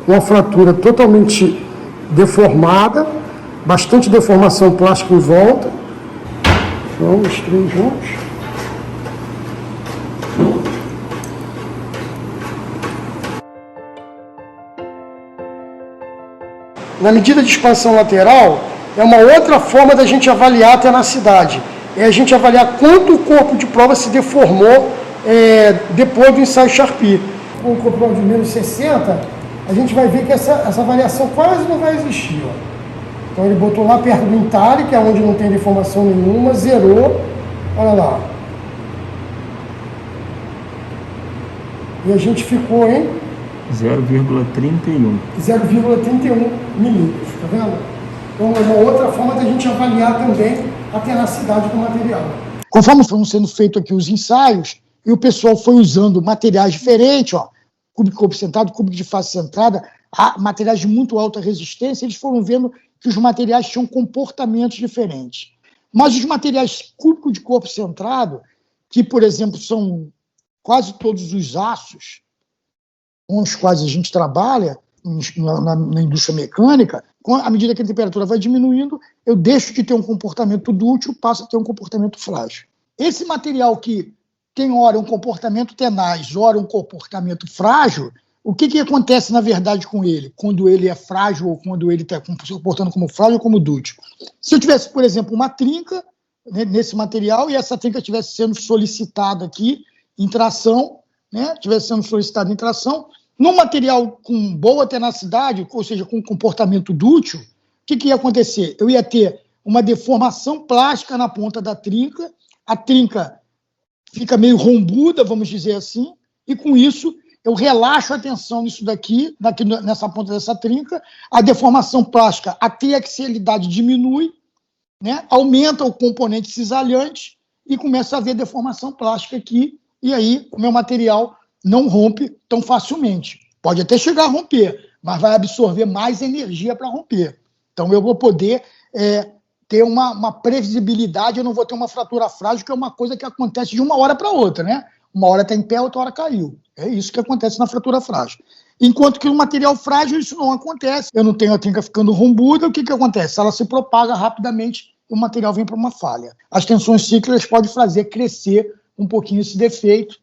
uma fratura totalmente deformada, bastante deformação plástica em volta. Vamos, os três juntos. Na medida de expansão lateral, é uma outra forma da gente avaliar a tenacidade. É a gente avaliar quanto o corpo de prova se deformou depois do ensaio Charpy. Com o corpo de prova de menos 60, a gente vai ver que essa variação quase não vai existir. Ó. Então ele botou lá perto do entalhe, que é onde não tem deformação nenhuma, zerou, olha lá. E a gente ficou em 0,31 milímetros, tá vendo? Então é uma outra forma da gente avaliar também a tenacidade do material. Conforme foram sendo feitos aqui os ensaios, e o pessoal foi usando materiais diferentes, ó, cúbico de corpo centrado, cúbico de face centrada, materiais de muito alta resistência, eles foram vendo que os materiais tinham comportamentos diferentes. Mas os materiais cúbico de corpo centrado, que, por exemplo, são quase todos os aços com os quais a gente trabalha na indústria mecânica, à medida que a temperatura vai diminuindo, eu deixo de ter um comportamento dúctil, passo a ter um comportamento frágil. Esse material que tem, ora, um comportamento tenaz, ora, um comportamento frágil, o que acontece, na verdade, com ele? Quando ele é frágil ou quando ele está se comportando como frágil ou como dúctil? Se eu tivesse, por exemplo, uma trinca, né, nesse material, e essa trinca estivesse sendo solicitada aqui em tração, né, estivesse sendo solicitada em tração, num material com boa tenacidade, ou seja, com comportamento dúctil, o que ia acontecer? Eu ia ter uma deformação plástica na ponta da trinca, a trinca fica meio rombuda, vamos dizer assim, e com isso eu relaxo a tensão nisso daqui, nessa ponta dessa trinca, a deformação plástica, a triaxialidade diminui, né, aumenta o componente cisalhante e começa a haver deformação plástica aqui, e aí o meu material não rompe tão facilmente. Pode até chegar a romper, mas vai absorver mais energia para romper. Então eu vou poder ter uma previsibilidade, eu não vou ter uma fratura frágil, que é uma coisa que acontece de uma hora para outra, né? Uma hora está em pé, outra hora caiu. É isso que acontece na fratura frágil. Enquanto que no material frágil isso não acontece. Eu não tenho a trinca ficando rombuda, o que acontece? Ela se propaga rapidamente e o material vem para uma falha. As tensões cíclicas podem fazer crescer um pouquinho esse defeito,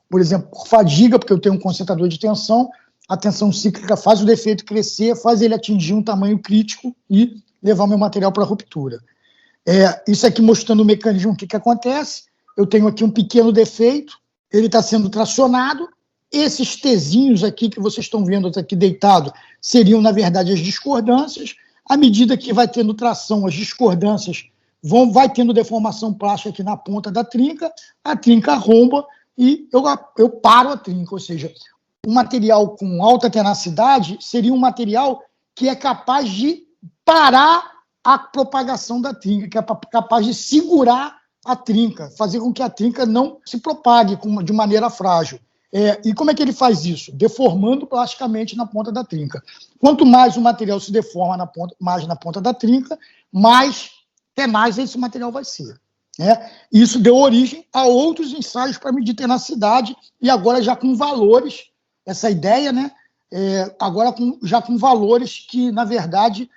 por exemplo, por fadiga, porque eu tenho um concentrador de tensão, a tensão cíclica faz o defeito crescer, faz ele atingir um tamanho crítico e levar o meu material para ruptura. Isso aqui mostrando o mecanismo, o que acontece. Eu tenho aqui um pequeno defeito, ele está sendo tracionado, esses Tzinhos aqui que vocês estão vendo aqui deitado seriam, na verdade, as discordâncias. À medida que vai tendo tração, as discordâncias vai tendo deformação plástica aqui na ponta da trinca, a trinca romba, e eu paro a trinca, ou seja, um material com alta tenacidade seria um material que é capaz de parar a propagação da trinca, que é capaz de segurar a trinca, fazer com que a trinca não se propague de maneira frágil. E como é que ele faz isso? Deformando plasticamente na ponta da trinca. Quanto mais o material se deforma mais na ponta da trinca, mais tenaz esse material vai ser. Né? Isso deu origem a outros ensaios para medir tenacidade, e agora já com valores, essa ideia, né? Agora já com valores que, na verdade,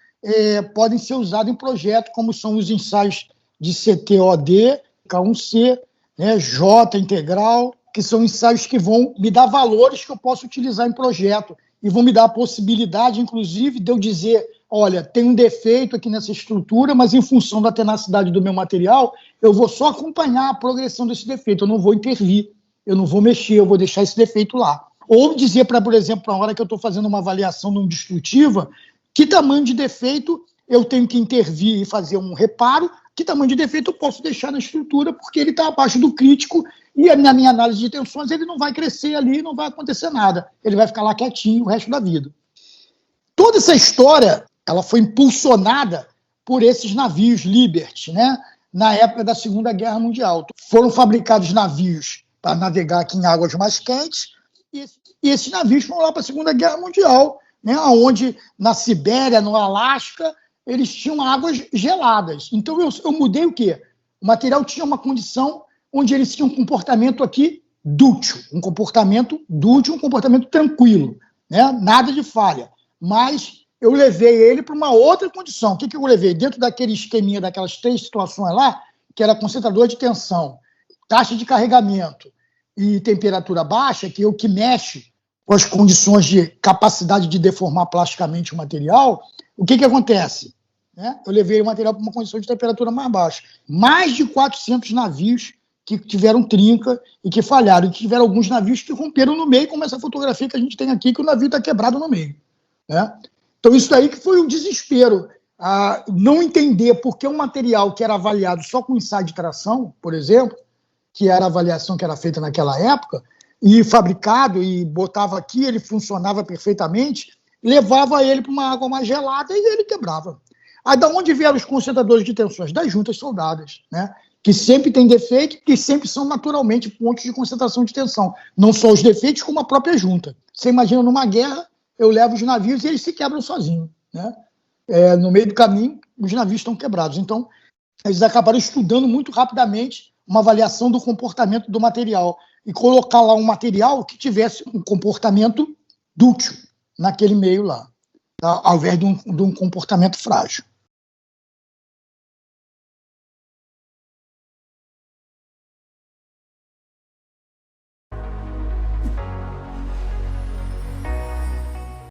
podem ser usados em projeto, como são os ensaios de CTOD, K1C, né, J integral, que são ensaios que vão me dar valores que eu posso utilizar em projeto e vão me dar a possibilidade, inclusive, de eu dizer, olha, tem um defeito aqui nessa estrutura, mas em função da tenacidade do meu material, eu vou só acompanhar a progressão desse defeito, eu não vou intervir, eu não vou mexer, eu vou deixar esse defeito lá. Ou dizer, por exemplo, na hora que eu estou fazendo uma avaliação não destrutiva, que tamanho de defeito eu tenho que intervir e fazer um reparo, que tamanho de defeito eu posso deixar na estrutura, porque ele está abaixo do crítico e na minha análise de tensões ele não vai crescer ali, não vai acontecer nada. Ele vai ficar lá quietinho o resto da vida. Toda essa história ela foi impulsionada por esses navios Liberty, né? Na época da Segunda Guerra Mundial. Foram fabricados navios para navegar aqui em águas mais quentes, e esses navios foram lá para a Segunda Guerra Mundial, né? Onde na Sibéria, no Alasca, eles tinham águas geladas. Então eu mudei o quê? O material tinha uma condição onde eles tinham um comportamento aqui dútil, um comportamento tranquilo, né? Nada de falha. Mas eu levei ele para uma outra condição. O que eu levei? Dentro daquele esqueminha, daquelas 3 situações lá, que era concentrador de tensão, taxa de carregamento e temperatura baixa, que é o que mexe com as condições de capacidade de deformar plasticamente o material, o que acontece? Eu levei o material para uma condição de temperatura mais baixa. Mais de 400 navios que tiveram trinca e que falharam. E que tiveram alguns navios que romperam no meio, como essa fotografia que a gente tem aqui, que o navio está quebrado no meio. Né? Então, isso daí que foi um desespero. Não entender por que um material que era avaliado só com ensaio de tração, por exemplo, que era a avaliação que era feita naquela época, e fabricado, e botava aqui, ele funcionava perfeitamente, levava ele para uma água mais gelada e ele quebrava. Aí, da onde vieram os concentradores de tensões? Das juntas soldadas, né? Que sempre tem defeito, que sempre são naturalmente pontos de concentração de tensão. Não só os defeitos, como a própria junta. Você imagina, numa guerra, eu levo os navios e eles se quebram sozinhos, né? No meio do caminho, os navios estão quebrados. Então, eles acabaram estudando muito rapidamente uma avaliação do comportamento do material e colocar lá um material que tivesse um comportamento dútil naquele meio lá, tá? Ao invés de um comportamento frágil.